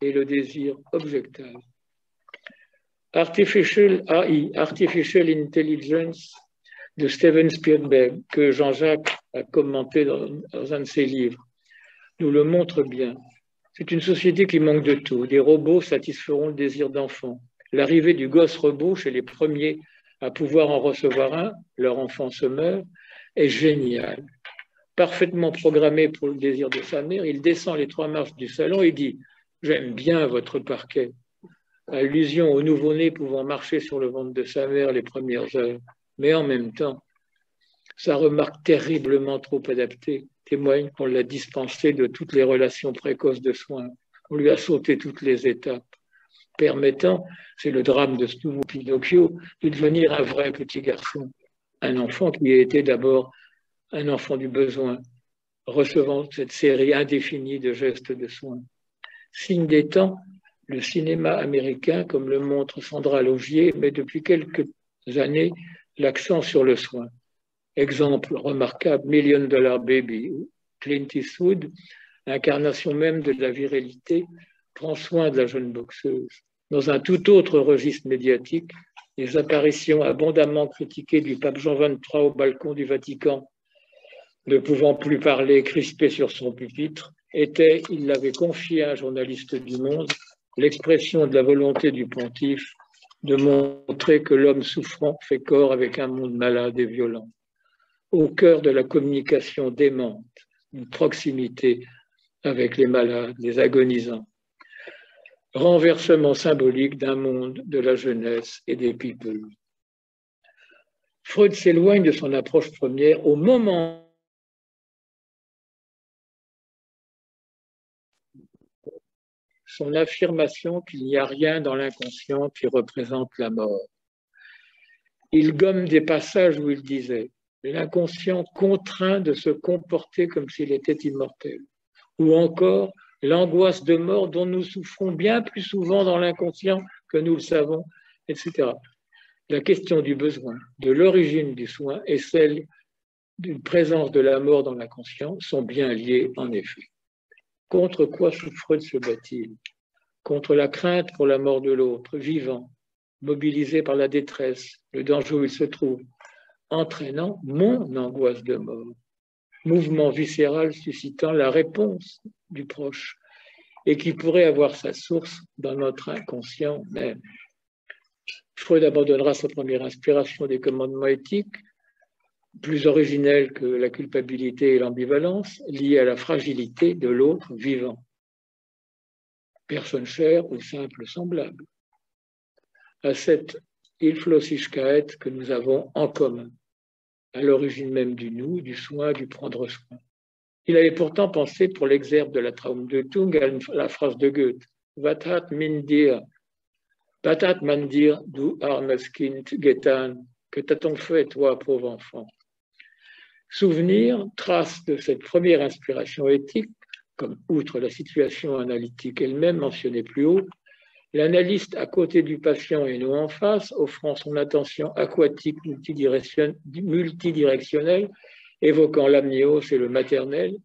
S1: et le désir objectable. Artificial AI, Artificial Intelligence de Steven Spielberg, que Jean-Jacques a commenté dans un de ses livres, nous le montre bien. C'est une société qui manque de tout. Des robots satisferont le désir d'enfant. L'arrivée du gosse robot chez les premiers à pouvoir en recevoir un, leur enfant se meurt, est génial. Parfaitement programmé pour le désir de sa mère, il descend les 3 marches du salon et dit « J'aime bien votre parquet ». Allusion au nouveau-né pouvant marcher sur le ventre de sa mère les premières heures. Mais en même temps, sa remarque terriblement trop adaptée témoigne qu'on l'a dispensé de toutes les relations précoces de soins. On lui a sauté toutes les étapes, permettant, c'est le drame de ce nouveau Pinocchio, de devenir un vrai petit garçon. Un enfant qui a été d'abord un enfant du besoin, recevant cette série indéfinie de gestes de soins. Signe des temps, le cinéma américain, comme le montre Sandra Laugier, met depuis quelques années l'accent sur le soin. Exemple remarquable, Million Dollar Baby, où Clint Eastwood, incarnation même de la virilité, prend soin de la jeune boxeuse. Dans un tout autre registre médiatique, les apparitions abondamment critiquées du pape Jean XXIII au balcon du Vatican, ne pouvant plus parler, crispé sur son pupitre, étaient, il l'avait confié à un journaliste du Monde, l'expression de la volonté du pontife de montrer que l'homme souffrant fait corps avec un monde malade et violent. Au cœur de la communication démente, une proximité avec les malades, les agonisants. Renversement symbolique d'un monde de la jeunesse et des people. Freud s'éloigne de son approche première au moment son affirmation qu'il n'y a rien dans l'inconscient qui représente la mort. Il gomme des passages où il disait « L'inconscient contraint de se comporter comme s'il était immortel » ou encore « L'angoisse de mort dont nous souffrons bien plus souvent dans l'inconscient que nous le savons », etc. La question du besoin, de l'origine du soin et celle d'une présence de la mort dans l'inconscient sont bien liées en effet. Contre quoi Freud se bat-il? Contre la crainte pour la mort de l'autre, vivant, mobilisé par la détresse, le danger où il se trouve, entraînant mon angoisse de mort, mouvement viscéral suscitant la réponse du proche et qui pourrait avoir sa source dans notre inconscient même. Freud abandonnera sa première inspiration des commandements éthiques, plus originelle que la culpabilité et l'ambivalence, liée à la fragilité de l'autre vivant, personne chère ou simple semblable, à cette Hilflosigkeit que nous avons en commun, à l'origine même du nous, du soin, du prendre soin. Il avait pourtant pensé pour l'exergue de la Traumdeutung à la phrase de Goethe « Was hat man dir, du armes Kind, getan » que t'a-t-on fait, toi, pauvre enfant? Souvenir, trace de cette première inspiration éthique, comme outre la situation analytique elle-même mentionnée plus haut, l'analyste à côté du patient et non en face, offrant son attention aquatique multidirectionnelle, évoquant l'amnios et le maternel,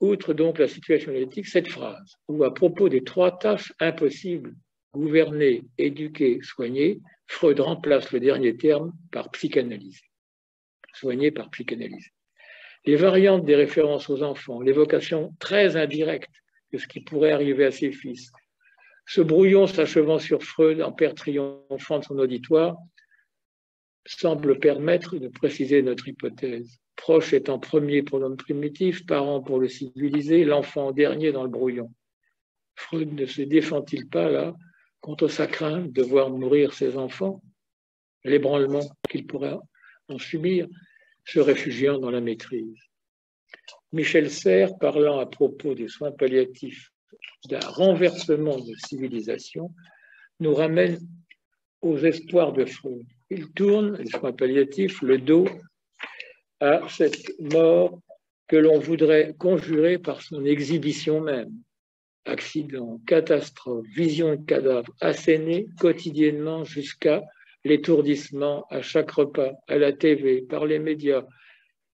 S1: outre donc la situation éthique, cette phrase, où à propos des trois tâches impossibles, gouverner, éduquer, soigner, Freud remplace le dernier terme par psychanalyser. Soigner par psychanalyser. Les variantes des références aux enfants, l'évocation très indirecte de ce qui pourrait arriver à ses fils, ce brouillon s'achevant sur Freud en père triomphant de son auditoire, semble permettre de préciser notre hypothèse. Proche étant premier pour l'homme primitif, parent pour le civilisé, l'enfant dernier dans le brouillon. Freud ne se défend-il pas là contre sa crainte de voir mourir ses enfants, l'ébranlement qu'il pourrait en subir, se réfugiant dans la maîtrise. Michel Serres, parlant à propos des soins palliatifs d'un renversement de civilisation, nous ramène aux espoirs de Freud. Il tourne, les soins palliatifs, le dos à cette mort que l'on voudrait conjurer par son exhibition même. Accident, catastrophe, vision de cadavre, assénés quotidiennement jusqu'à l'étourdissement à chaque repas, à la TV, par les médias,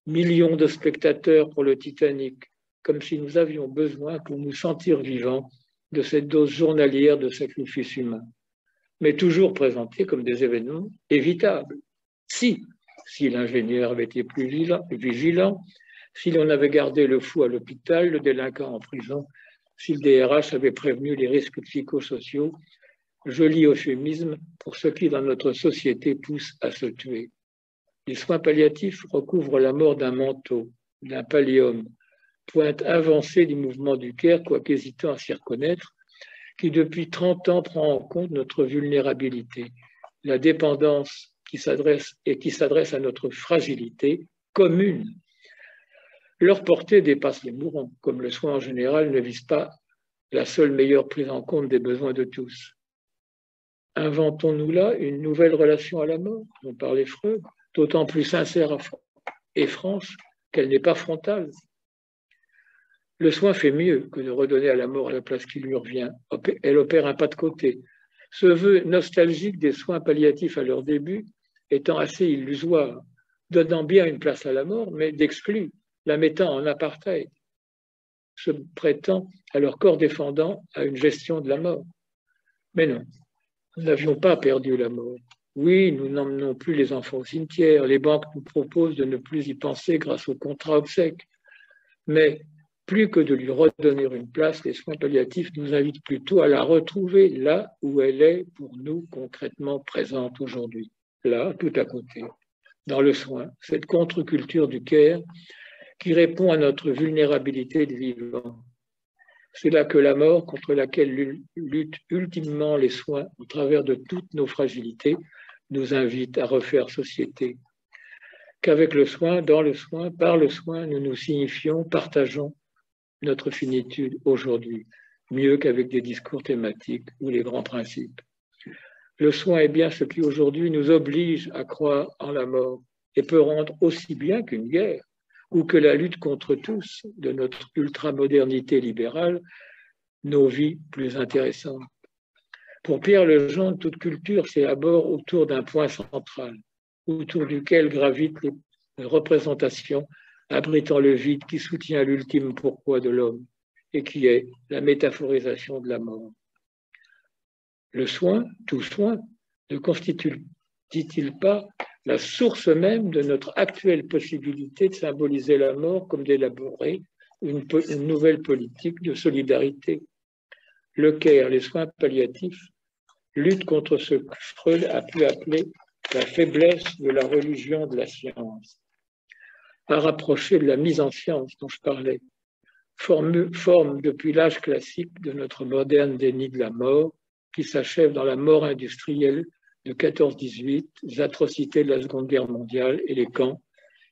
S1: millions de spectateurs pour le Titanic, comme si nous avions besoin, pour nous sentir vivants, de cette dose journalière de sacrifice humain, mais toujours présentés comme des événements évitables. Si l'ingénieur avait été plus vigilant, si l'on avait gardé le fou à l'hôpital, le délinquant en prison, si le DRH avait prévenu les risques psychosociaux, joli euphémisme pour ce qui, dans notre société, pousse à se tuer. Les soins palliatifs recouvrent la mort d'un manteau, d'un pallium, pointe avancée du mouvement du Caire, quoique hésitant à s'y reconnaître, qui depuis 30 ans prend en compte notre vulnérabilité, la dépendance qui s'adresse à notre fragilité commune. Leur portée dépasse les mourants, comme le soin en général ne vise pas la seule meilleure prise en compte des besoins de tous. Inventons-nous là une nouvelle relation à la mort, dont parlait Freud, d'autant plus sincère et franche qu'elle n'est pas frontale. Le soin fait mieux que de redonner à la mort la place qui lui revient. Elle opère un pas de côté. Ce vœu nostalgique des soins palliatifs à leur début étant assez illusoire, donnant bien une place à la mort, mais d'exclus, la mettant en apartheid, se prêtant à leur corps défendant à une gestion de la mort. Mais non, nous n'avions pas perdu la mort. Oui, nous n'emmenons plus les enfants au cimetière, les banques nous proposent de ne plus y penser grâce au contrat obsèque. Mais plus que de lui redonner une place, les soins palliatifs nous invitent plutôt à la retrouver là où elle est pour nous concrètement présente aujourd'hui, là, tout à côté, dans le soin, cette contre-culture du care qui répond à notre vulnérabilité de vivant. C'est là que la mort, contre laquelle luttent ultimement les soins au travers de toutes nos fragilités, nous invite à refaire société. Qu'avec le soin, dans le soin, par le soin, nous nous signifions, partageons notre finitude aujourd'hui, mieux qu'avec des discours thématiques ou les grands principes. Le soin est bien ce qui aujourd'hui nous oblige à croire en la mort et peut rendre aussi bien qu'une guerre ou que la lutte contre tous de notre ultramodernité libérale nos vies plus intéressantes. Pour Pierre Legendre, toute culture s'élabore autour d'un point central, autour duquel gravitent les représentations abritant le vide qui soutient l'ultime pourquoi de l'homme et qui est la métaphorisation de la mort. Le soin, tout soin, ne constitue-t-il pas la source même de notre actuelle possibilité de symboliser la mort comme d'élaborer une nouvelle politique de solidarité? Le care, les soins palliatifs, luttent contre ce que Freud a pu appeler la faiblesse de la religion de la science, à rapprocher de la mise en science dont je parlais, forme depuis l'âge classique de notre moderne déni de la mort qui s'achève dans la mort industrielle de 14-18, les atrocités de la Seconde Guerre mondiale et les camps,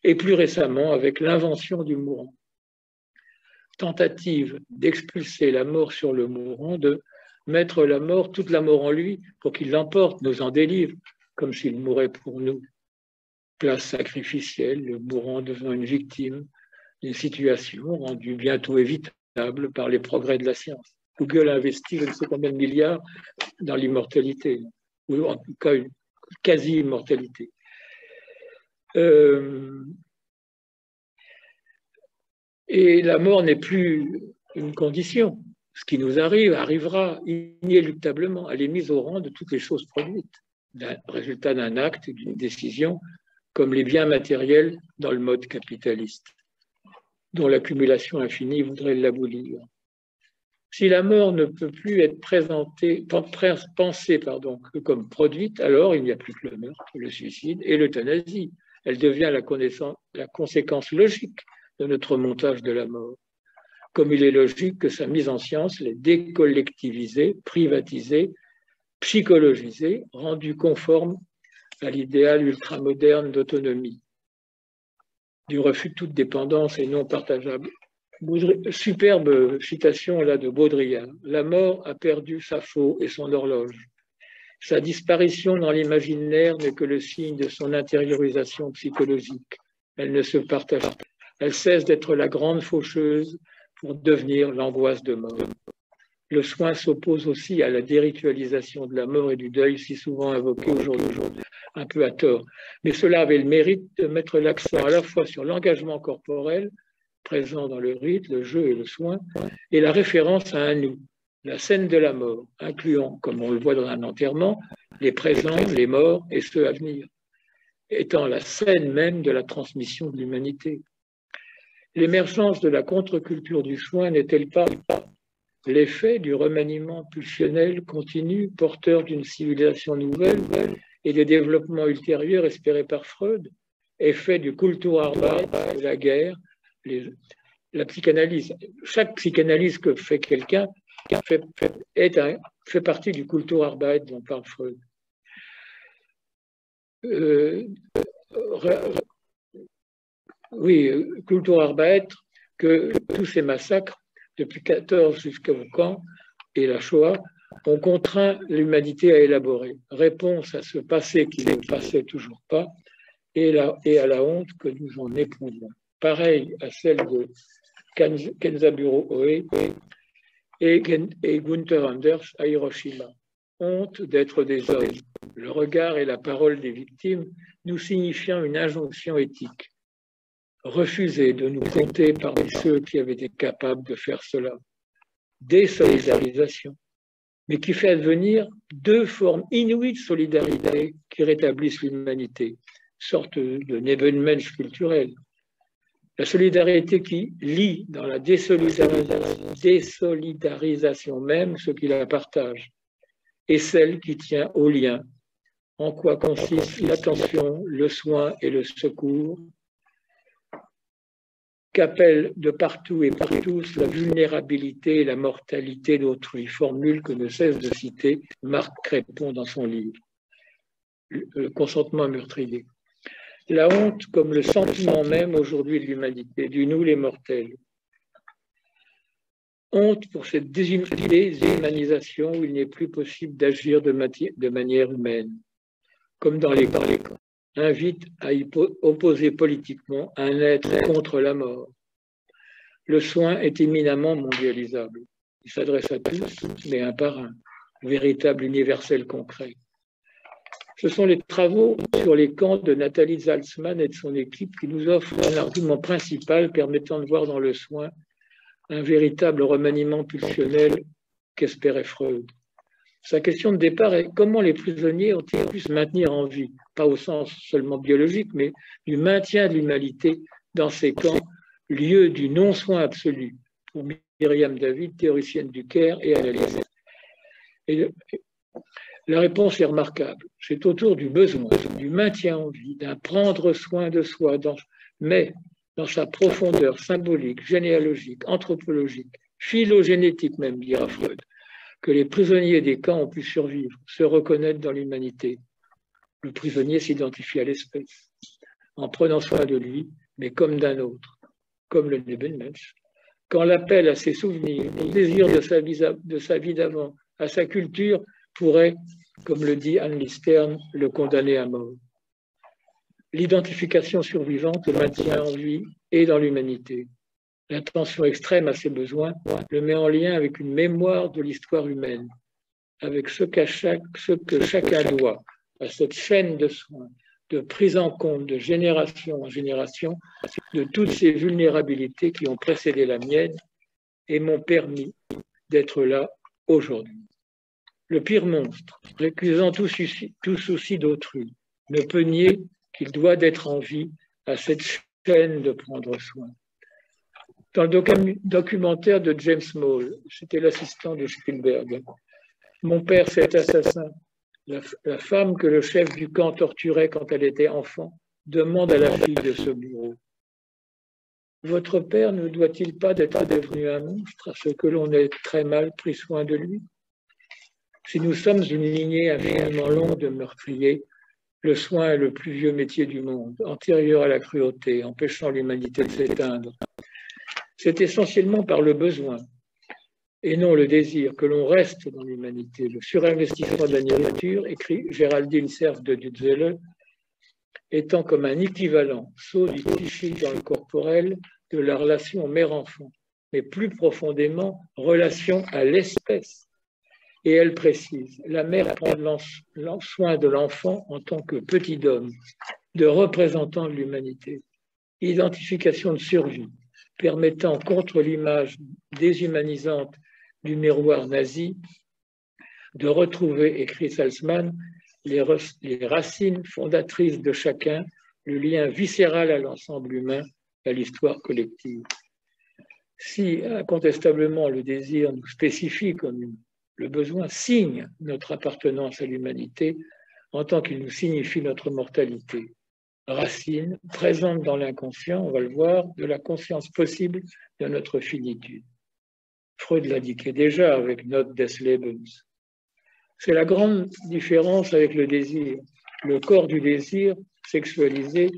S1: et plus récemment avec l'invention du mourant. Tentative d'expulser la mort sur le mourant, de mettre la mort, toute la mort en lui, pour qu'il l'emporte, nous en délivre, comme s'il mourait pour nous. Place sacrificielle, le mourant devenant une victime, une situation rendue bientôt évitable par les progrès de la science. Google a investi je ne sais combien de milliards dans l'immortalité, ou en tout cas une quasi-immortalité. Et la mort n'est plus une condition. Ce qui nous arrive arrivera inéluctablement. Elle est mise au rang de toutes les choses produites, résultat d'un acte, d'une décision, comme les biens matériels dans le mode capitaliste, dont l'accumulation infinie voudrait l'abolir. Si la mort ne peut plus être pensée que comme produite, alors il n'y a plus que le meurtre, le suicide et l'euthanasie. Elle devient la conséquence logique de notre montage de la mort. Comme il est logique que sa mise en science l'ait décollectivisée, privatisée, psychologisée, rendue conforme à l'idéal ultramoderne d'autonomie, du refus de toute dépendance et non partageable. Superbe citation là de Baudrillard. La mort a perdu sa faux et son horloge. Sa disparition dans l'imaginaire n'est que le signe de son intériorisation psychologique. Elle ne se partage pas. Elle cesse d'être la grande faucheuse pour devenir l'angoisse de mort. Le soin s'oppose aussi à la déritualisation de la mort et du deuil si souvent invoqué aujourd'hui, un peu à tort. Mais cela avait le mérite de mettre l'accent à la fois sur l'engagement corporel présent dans le rite, le jeu et le soin, et la référence à un nous, la scène de la mort, incluant, comme on le voit dans un enterrement, les présents, les morts et ceux à venir, étant la scène même de la transmission de l'humanité. L'émergence de la contre-culture du soin n'est-elle pas l'effet du remaniement pulsionnel continu, porteur d'une civilisation nouvelle et des développements ultérieurs espérés par Freud, effet du Kulturarbeit de la guerre, la psychanalyse. Chaque psychanalyse que fait quelqu'un fait partie du Kulturarbeit dont parle Freud. Oui, Kulturarbeit, que tous ces massacres, depuis 14 jusqu'au camp et la Shoah, ont contraint l'humanité à élaborer. Réponse à ce passé qui ne passait toujours pas et à la honte que nous en éprouvons. Pareil à celle de Kenzaburo Oe et Gunther Anders à Hiroshima. Honte d'être des hommes, le regard et la parole des victimes nous signifiant une injonction éthique. Refuser de nous compter parmi ceux qui avaient été capables de faire cela. Désolidarisation, mais qui fait advenir deux formes inouïes de solidarité qui rétablissent l'humanité, sorte de Nebenmensch culturel. La solidarité qui lie dans la désolidarisation même ceux qui la partagent, et celle qui tient au lien, en quoi consiste l'attention, le soin et le secours, qu'appelle de partout et par tous la vulnérabilité et la mortalité d'autrui, formule que ne cesse de citer Marc Crépon dans son livre « Le consentement meurtrier ». La honte comme le sentiment même aujourd'hui de l'humanité, du nous les mortels. Honte pour cette déshumanisation où il n'est plus possible d'agir de manière humaine, comme dans les camps. Invite à opposer politiquement un être contre la mort. Le soin est éminemment mondialisable. Il s'adresse à tous, mais un par un, véritable universel concret. Ce sont les travaux sur les camps de Nathalie Zaltzman et de son équipe qui nous offrent un argument principal permettant de voir dans le soin un véritable remaniement pulsionnel qu'espérait Freud. Sa question de départ est comment les prisonniers ont-ils pu se maintenir en vie, pas au sens seulement biologique, mais du maintien de l'humanité dans ces camps, lieu du non-soin absolu, pour Myriam David, théoricienne du Caire et analyste. Et la réponse est remarquable. C'est autour du besoin, du maintien en vie, d'un prendre soin de soi, mais dans sa profondeur symbolique, généalogique, anthropologique, phylogénétique même, dira Freud, que les prisonniers des camps ont pu survivre, se reconnaître dans l'humanité. Le prisonnier s'identifie à l'espèce, en prenant soin de lui, mais comme d'un autre, comme le Nebenmensch. Quand l'appel à ses souvenirs, au désir de sa vie d'avant, à sa culture, pourrait, comme le dit Anne Listern, le condamner à mort. L'identification survivante le maintient en vie et dans l'humanité. L'attention extrême à ses besoins le met en lien avec une mémoire de l'histoire humaine, avec ce que chacun doit à cette chaîne de soins, de prise en compte de génération en génération de toutes ces vulnérabilités qui ont précédé la mienne et m'ont permis d'être là aujourd'hui. Le pire monstre, récusant tout souci d'autrui, ne peut nier qu'il doit d'être en vie à cette chaîne de prendre soin. Dans le documentaire de James Small, c'était l'assistant de Spielberg, mon père, cet assassin, la femme que le chef du camp torturait quand elle était enfant, demande à la fille de ce bureau. Votre père ne doit-il pas être devenu un monstre, à ce que l'on ait très mal pris soin de lui? Si nous sommes une lignée infiniment longue de meurtriers, le soin est le plus vieux métier du monde, antérieur à la cruauté, empêchant l'humanité de s'éteindre. C'est essentiellement par le besoin et non le désir que l'on reste dans l'humanité. Le surinvestissement de la nourriture, écrit Géraldine Serf de Dutzele, étant comme un équivalent, saut du psychique dans le corporel, de la relation mère-enfant, mais plus profondément, relation à l'espèce. Et elle précise, la mère prend soin de l'enfant en tant que petit homme, de représentant de l'humanité. Identification de survie, permettant, contre l'image déshumanisante du miroir nazi, de retrouver, écrit Salzman, les racines fondatrices de chacun, le lien viscéral à l'ensemble humain, à l'histoire collective. Si incontestablement le désir nous spécifie comme le besoin signe notre appartenance à l'humanité en tant qu'il nous signifie notre mortalité. Racine, présente dans l'inconscient, on va le voir, de la conscience possible de notre finitude. Freud l'indiquait déjà avec Note des Lebens. C'est la grande différence avec le désir. Le corps du désir sexualisé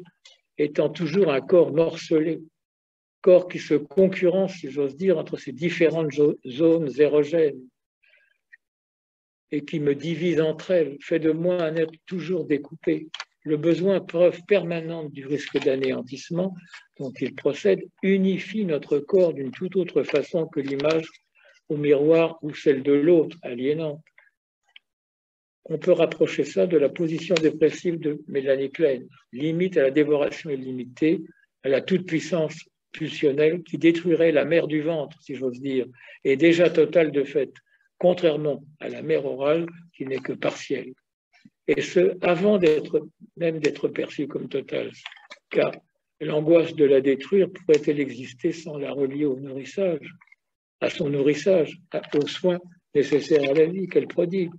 S1: étant toujours un corps morcelé, corps qui se concurrence, si j'ose dire, entre ces différentes zones érogènes et qui me divise entre elles, fait de moi un être toujours découpé. Le besoin, preuve permanente du risque d'anéantissement dont il procède, unifie notre corps d'une toute autre façon que l'image au miroir ou celle de l'autre, aliénante. On peut rapprocher ça de la position dépressive de Mélanie Klein, limite à la dévoration illimitée, à la toute-puissance pulsionnelle qui détruirait la mère du ventre, si j'ose dire, et déjà totale de fait, contrairement à la mère orale qui n'est que partielle. Et ce, avant même d'être perçue comme totale, car l'angoisse de la détruire pourrait-elle exister sans la relier au nourrissage, à son nourrissage, aux soins nécessaires à la vie qu'elle prodigue?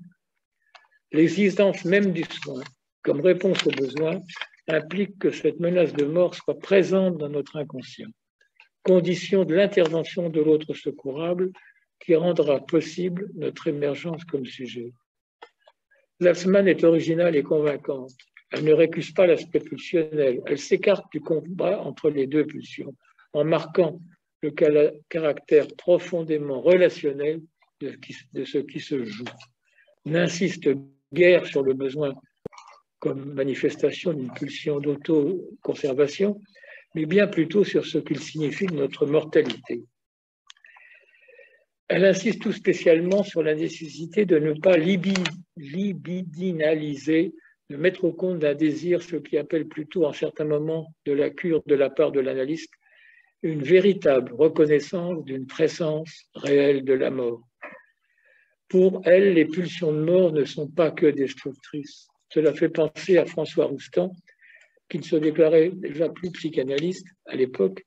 S1: L'existence même du soin, comme réponse aux besoins, implique que cette menace de mort soit présente dans notre inconscient, condition de l'intervention de l'autre secourable qui rendra possible notre émergence comme sujet. Salzman est originale et convaincante. Elle ne récuse pas l'aspect pulsionnel, elle s'écarte du combat entre les deux pulsions, en marquant le caractère profondément relationnel de ce qui se joue. N'insiste guère sur le besoin comme manifestation d'une pulsion d'auto-conservation, mais bien plutôt sur ce qu'il signifie de notre mortalité. Elle insiste tout spécialement sur la nécessité de ne pas libidinaliser, de mettre au compte d'un désir, ce qui appelle plutôt en certains moments de la cure de la part de l'analyste, une véritable reconnaissance d'une présence réelle de la mort. Pour elle, les pulsions de mort ne sont pas que destructrices. Cela fait penser à François Roustan, qui ne se déclarait déjà plus psychanalyste à l'époque,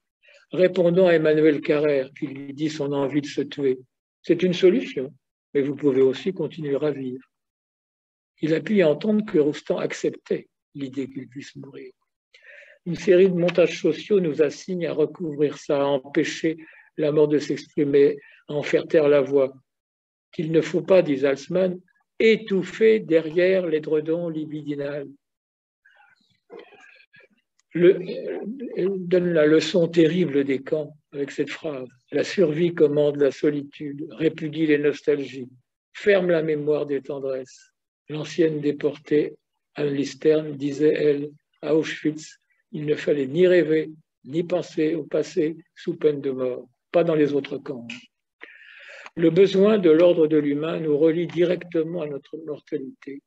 S1: répondant à Emmanuel Carrère, qui lui dit son envie de se tuer. C'est une solution, mais vous pouvez aussi continuer à vivre. Il a pu y entendre que Roustan acceptait l'idée qu'il puisse mourir. Une série de montages sociaux nous assigne à recouvrir ça, à empêcher la mort de s'exprimer, à en faire taire la voix. Qu'il ne faut pas, dit Salzman, étouffer derrière l'édredon libidinal. Elle donne la leçon terrible des camps avec cette phrase. La survie commande la solitude, répudie les nostalgies, ferme la mémoire des tendresses. L'ancienne déportée, Anne Listern, disait, elle, à Auschwitz, il ne fallait ni rêver, ni penser au passé sous peine de mort, pas dans les autres camps. Le besoin de l'ordre de l'humain nous relie directement à notre mortalité.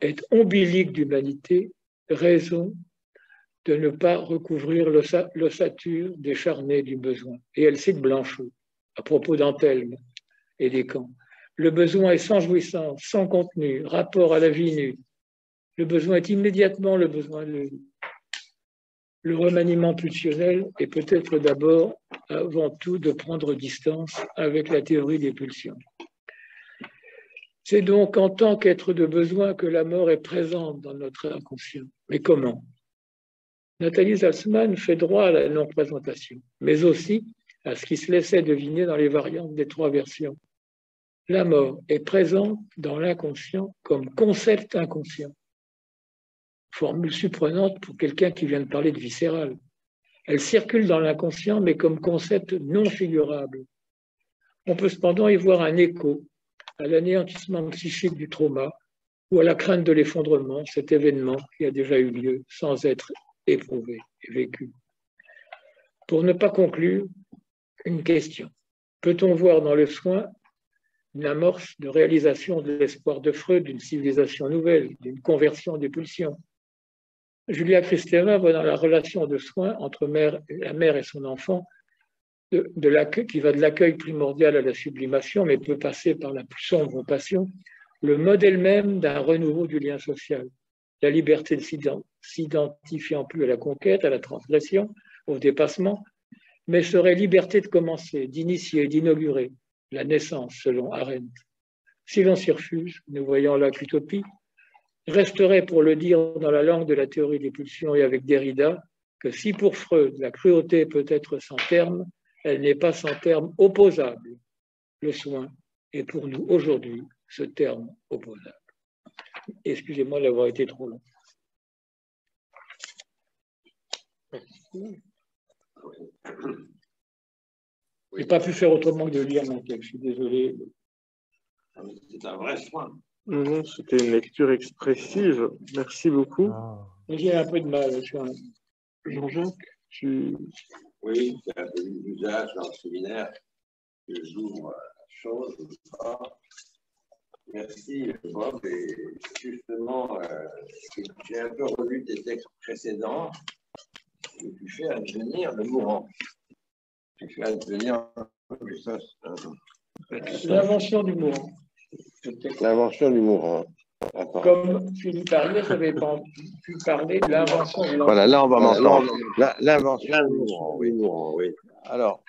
S1: est ombilique d'humanité, raison de ne pas recouvrir l'ossature décharnée du besoin. Et elle cite Blanchot à propos d'Antelme et des camps. Le besoin est sans jouissance, sans contenu, rapport à la vie nue. Le besoin est immédiatement le besoin de vie. Le remaniement pulsionnel est peut-être d'abord, avant tout, de prendre distance avec la théorie des pulsions. C'est donc en tant qu'être de besoin que la mort est présente dans notre inconscient. Mais comment? Nathalie Salzman fait droit à la non-présentation, mais aussi à ce qui se laissait deviner dans les variantes des trois versions. La mort est présente dans l'inconscient comme concept inconscient. Formule surprenante pour quelqu'un qui vient de parler de viscéral. Elle circule dans l'inconscient, mais comme concept non figurable. On peut cependant y voir un écho à l'anéantissement psychique du trauma ou à la crainte de l'effondrement, cet événement qui a déjà eu lieu sans être éprouvé et vécu. Pour ne pas conclure, une question. Peut-on voir dans le soin une amorce de réalisation de l'espoir de Freud d'une civilisation nouvelle, d'une conversion des pulsions? Julia Kristeva voit dans la relation de soins entre la mère et son enfant, qui va de l'accueil primordial à la sublimation, mais peut passer par la plus sombre passion, le modèle même d'un renouveau du lien social. La liberté de s'identifiant plus à la conquête, à la transgression, au dépassement, mais serait liberté de commencer, d'initier, d'inaugurer la naissance, selon Arendt. Si l'on s'y refuse, nous voyons là qu'utopie, resterait pour le dire dans la langue de la théorie des pulsions et avec Derrida, que si pour Freud la cruauté peut être sans terme, elle n'est pas sans terme opposable. Le soin est pour nous aujourd'hui ce terme opposable. Excusez-moi d'avoir été trop long. Je n'ai pas pu faire autrement que de lire mon texte, je suis désolé.
S3: C'est un vrai soin.
S2: Non, c'était une lecture expressive. Merci beaucoup.
S1: J'ai un peu de mal. Jean-Jacques,
S3: Oui, c'est un peu l'usage dans le séminaire que j'ouvre la chose. Merci, Bob. Et justement, j'ai un peu relu tes textes précédents. J'ai pu faire advenir le mourant. J'ai fait advenir
S1: l'invention du mourant.
S3: L'invention du mourant.
S1: Comme Philippe Arlier, je n'avais pas pu parler de l'invention de l'enfant.
S3: Voilà, là on va m'entendre. L'invention du mourant, oui. Alors,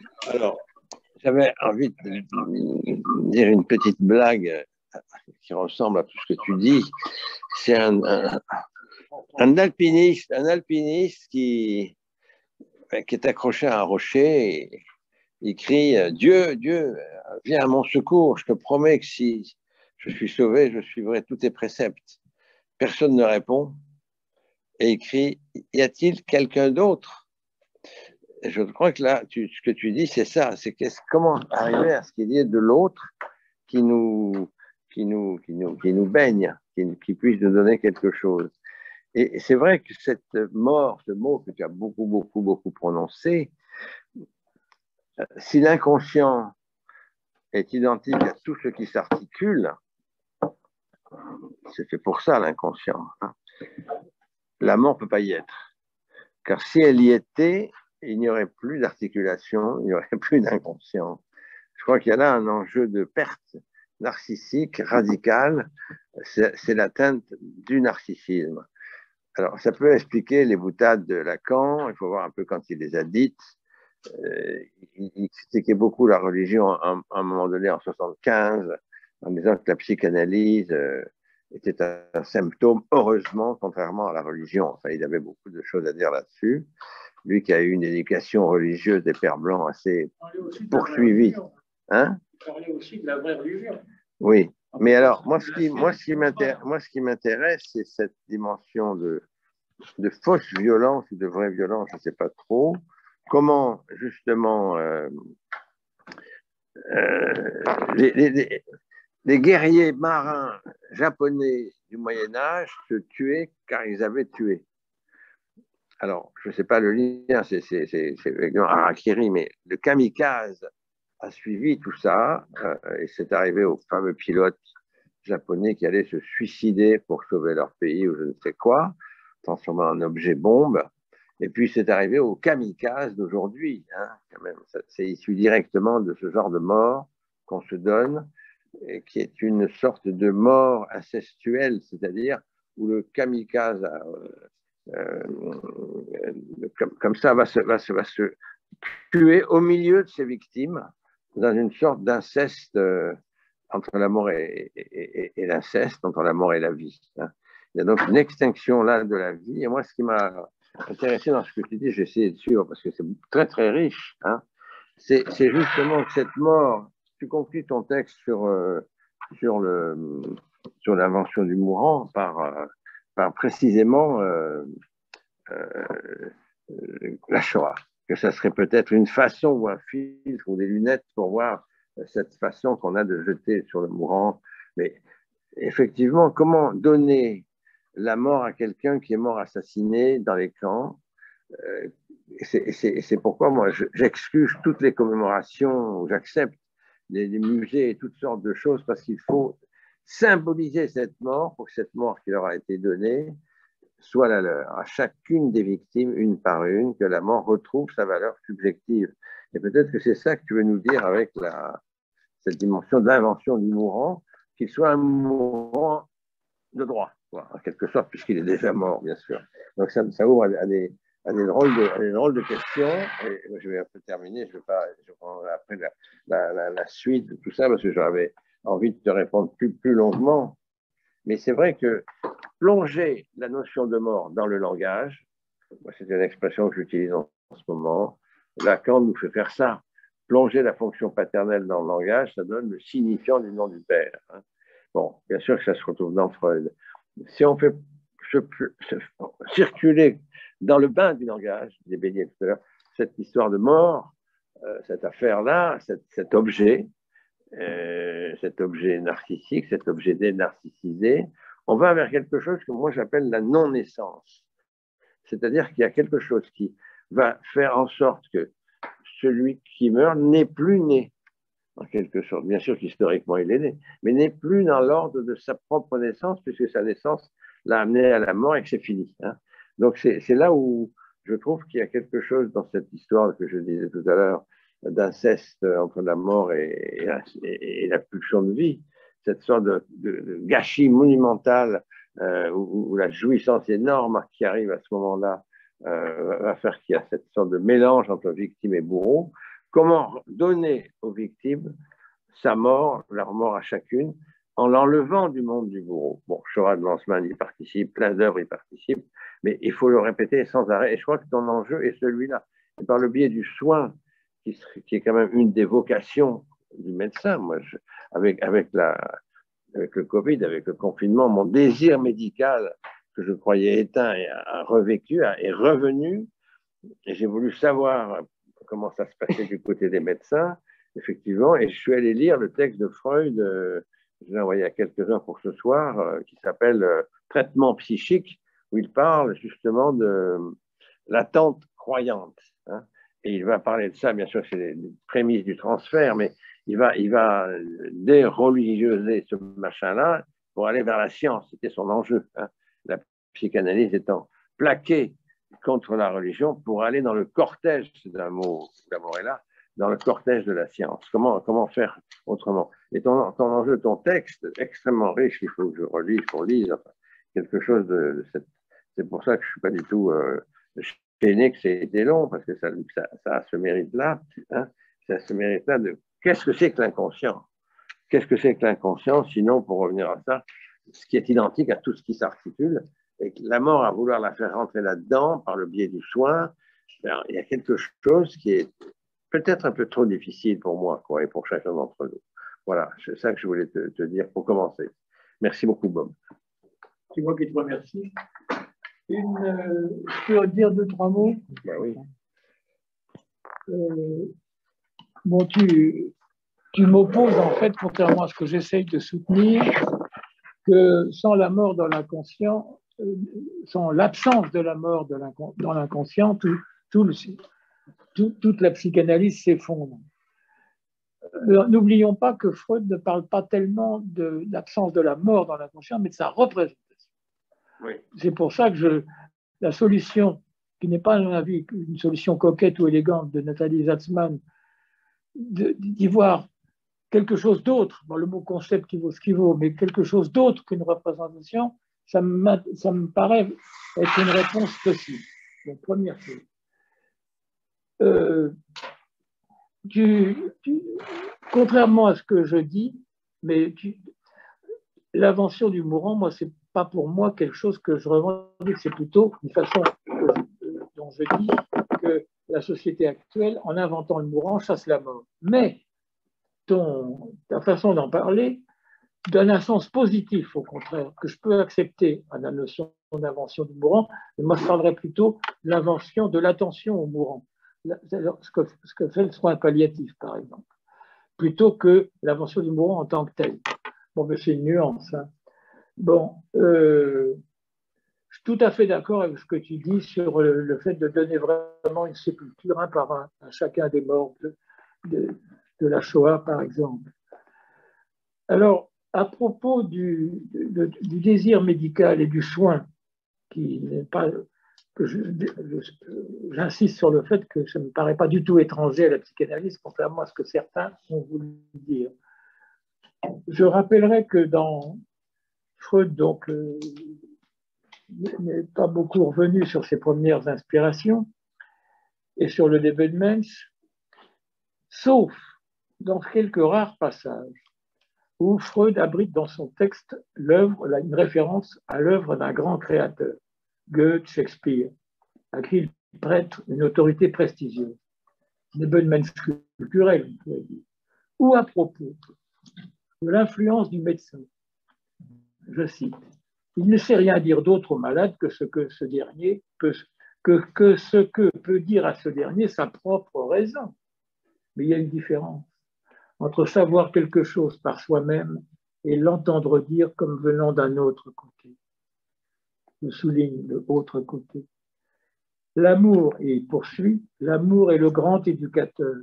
S3: j'avais envie de dire une petite blague qui ressemble à tout ce que tu dis. C'est un alpiniste qui est accroché à un rocher et il crie « Dieu, Dieu, viens à mon secours, je te promets que si je suis sauvé, je suivrai tous tes préceptes. » Personne ne répond et il crie « Y a-t-il quelqu'un d'autre ?» Je crois que là, ce que tu dis, c'est ça, c'est comment arriver à ce qu'il y ait de l'autre qui nous baigne, qui puisse nous donner quelque chose. Et c'est vrai que cette mort, ce mot que tu as beaucoup prononcé, si l'inconscient est identique à tout ce qui s'articule, c'est fait pour ça l'inconscient. La mort ne peut pas y être. Car si elle y était, il n'y aurait plus d'articulation, il n'y aurait plus d'inconscient. Je crois qu'il y a là un enjeu de perte narcissique radicale, c'est l'atteinte du narcissisme. Alors, ça peut expliquer les boutades de Lacan, il faut voir un peu quand il les a dites. Il critiquait beaucoup la religion à un moment donné, en 1975, en disant que la psychanalyse était un symptôme, heureusement, contrairement à la religion. Enfin, il avait beaucoup de choses à dire là-dessus. Lui qui a eu une éducation religieuse des pères blancs assez poursuivie. Hein?
S1: Il parlait aussi de la vraie religion.
S3: Oui, mais alors, moi, ce qui m'intéresse, c'est cette dimension de fausse violence ou de vraie violence, je ne sais pas trop. Comment, justement, les guerriers marins japonais du Moyen-Âge se tuaient car ils avaient tué. Alors, je ne sais pas le lien, c'est Harakiri, mais le kamikaze a suivi tout ça, et c'est arrivé au fameux pilote Japonais qui allaient se suicider pour sauver leur pays ou je ne sais quoi, transformant en objet bombe. Et puis c'est arrivé aux kamikazes d'aujourd'hui, hein, quand même. C'est issu directement de ce genre de mort qu'on se donne, et qui est une sorte de mort incestuelle, c'est-à-dire où le kamikaze, comme ça, va se tuer au milieu de ses victimes dans une sorte d'inceste entre la mort et l'inceste, entre la mort et la vie. Hein. Il y a donc une extinction là de la vie. Et moi, ce qui m'a intéressé dans ce que tu dis, j'ai essayé de suivre parce que c'est très très riche. Hein. C'est justement que cette mort. Tu conclus ton texte sur l'invention du mourant par précisément la Shoah, que ça serait peut-être une façon ou un filtre ou des lunettes pour voir cette façon qu'on a de jeter sur le mourant. Mais effectivement, comment donner la mort à quelqu'un qui est mort assassiné dans les camps? C'est pourquoi moi j'excuse toutes les commémorations, j'accepte les musées et toutes sortes de choses parce qu'il faut symboliser cette mort pour que cette mort qui leur a été donnée soit la leur. À chacune des victimes, une par une, que la mort retrouve sa valeur subjective. Et peut-être que c'est ça que tu veux nous dire avec cette dimension d'invention du mourant, qu'il soit un mourant de droit, quoi, en quelque sorte, puisqu'il est déjà mort, bien sûr. Donc ça ouvre à des drôles de questions. Et je vais un peu terminer, je prendrai après la suite de tout ça, parce que j'avais envie de te répondre plus longuement. Mais c'est vrai que plonger la notion de mort dans le langage, c'est une expression que j'utilise en ce moment, Lacan nous fait faire ça. Plonger la fonction paternelle dans le langage, ça donne le signifiant du nom du père. Hein. Bon, bien sûr que ça se retrouve dans Freud. Si on fait circuler dans le bain du langage, j'ai baigné tout à l'heure, cette histoire de mort, cette affaire-là, cet objet narcissique, cet objet dénarcissisé, on va vers quelque chose que moi j'appelle la non-naissance. C'est-à-dire qu'il y a quelque chose qui va faire en sorte que celui qui meurt n'est plus né, en quelque sorte. Bien sûr qu'historiquement il est né, mais n'est plus dans l'ordre de sa propre naissance, puisque sa naissance l'a amené à la mort et que c'est fini. Hein. Donc c'est là où je trouve qu'il y a quelque chose dans cette histoire que je disais tout à l'heure, d'inceste entre la mort et la pulsion de vie, cette sorte de gâchis monumental où la jouissance énorme qui arrive à ce moment-là va faire qu'il y a cette sorte de mélange entre victime et bourreau. Comment donner aux victimes sa mort, leur mort à chacune, en l'enlevant du monde du bourreau. Bon, Shoah de Lanzmann y participe, plein d'œuvres y participent, mais il faut le répéter sans arrêt. Et je crois que ton enjeu est celui-là. Et par le biais du soin, qui est quand même une des vocations du médecin, moi, avec le Covid, avec le confinement, mon désir médical que je croyais éteint a revécu, est revenu. Et j'ai voulu savoir comment ça se passait du côté des médecins, effectivement, et je suis allé lire le texte de Freud, je l'ai envoyé à quelques-uns pour ce soir, qui s'appelle Traitement psychique, où il parle justement de l'attente croyante. Hein. Et il va parler de ça, bien sûr, c'est les prémices du transfert, mais il va déreligieuser ce machin-là pour aller vers la science. C'était son enjeu. Hein. La psychanalyse étant plaquée contre la religion pour aller dans le cortège, c'est un mot, d'amour est là, dans le cortège de la science. Comment faire autrement? Et ton enjeu, ton texte, extrêmement riche, il faut que je relise, enfin, quelque chose de cette... C'est pour ça que je ne suis pas du tout gêné que c'était long, parce que ça a ce mérite-là. Hein, ça a ce mérite-là de qu'est-ce que c'est que l'inconscient? Qu'est-ce que c'est que l'inconscient? Sinon, pour revenir à ça, ce qui est identique à tout ce qui s'articule, et que la mort, à vouloir la faire rentrer là-dedans par le biais du soin, ben, il y a quelque chose qui est peut-être un peu trop difficile pour moi, quoi, et pour chacun d'entre nous. Voilà, c'est ça que je voulais te dire pour commencer. Merci beaucoup, Bob.
S1: C'est moi qui te remercie. Je peux dire 2-3 mots?
S3: Ben oui.
S1: Bon, tu m'opposes en fait, contrairement à ce que j'essaye de soutenir, que sans la mort dans l'inconscient, sans l'absence de la mort dans l'inconscient, toute la psychanalyse s'effondre. n'oublions pas que Freud ne parle pas tellement de l'absence de la mort dans l'inconscient, mais de sa représentation. Oui. C'est pour ça que la solution, qui n'est pas, à mon avis, une solution coquette ou élégante de Nathalie Salzman, d'y voir quelque chose d'autre, bon, le mot concept qui vaut ce qu'il vaut, mais quelque chose d'autre qu'une représentation, ça me paraît être une réponse possible. Donc, première chose. Contrairement à ce que je dis, mais l'invention du mourant, moi, c'est pas pour moi quelque chose que je revendique, c'est plutôt une façon dont je dis que la société actuelle, en inventant le mourant, chasse la mort. Mais ta façon d'en parler donne un sens positif, au contraire, que je peux accepter à la notion d'invention du mourant, mais moi je parlerais plutôt de l'invention de l'attention au mourant, ce que fait le soin palliatif, par exemple, plutôt que l'invention du mourant en tant que tel. Bon, mais c'est une nuance. Hein. Bon, je suis tout à fait d'accord avec ce que tu dis sur le fait de donner vraiment une sépulture un par un à chacun des morts de la Shoah, par exemple. Alors, à propos du désir médical et du soin, qui n'est pas que j'insiste sur le fait que ça ne me paraît pas du tout étranger à la psychanalyse, contrairement à ce que certains ont voulu dire. Je rappellerai que dans Freud, donc, n'est pas beaucoup revenu sur ses premières inspirations et sur le Lebensmensch, sauf dans quelques rares passages où Freud abrite dans son texte une référence à l'œuvre d'un grand créateur, Goethe, Shakespeare, à qui il prête une autorité prestigieuse, Lebensmensch culturel, on pourrait dire, ou à propos de l'influence du médecin. Je cite, « Il ne sait rien dire d'autre au malade que ce que ce dernier peut dire à ce dernier sa propre raison. » Mais il y a une différence entre savoir quelque chose par soi-même et l'entendre dire comme venant d'un autre côté. Je souligne le autre côté. L'amour, et il poursuit, l'amour est le grand éducateur.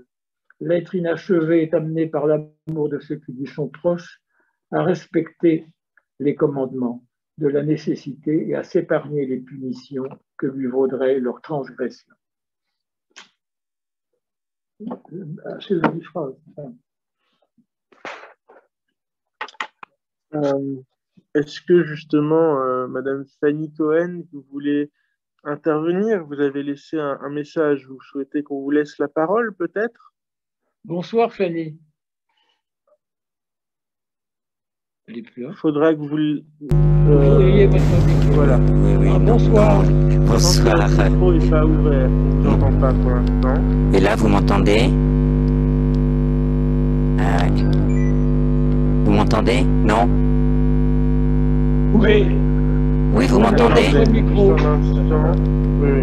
S1: L'être inachevé est amené par l'amour de ceux qui lui sont proches à respecter les commandements de la nécessité et à s'épargner les punitions que lui vaudraient leurs transgressions. C'est une jolie phrase.
S2: Est-ce que justement, Madame Fanny Cohen, vous voulez intervenir? Vous avez laissé un message. Vous souhaitez qu'on vous laisse la parole, peut-être?
S1: Bonsoir, Fanny. Elle est plus là.
S2: Il faudra que vous...
S1: Voilà.
S4: Oui,
S1: ah, bonsoir.
S4: Bonsoir.
S2: Le micro n'est pas ouvert. On ne vous entend pas pour l'instant.
S4: Et là, vous m'entendez? Vous m'entendez? Non?
S1: Oui.
S4: Oui, vous m'entendez?
S2: Juste un instant. Oui.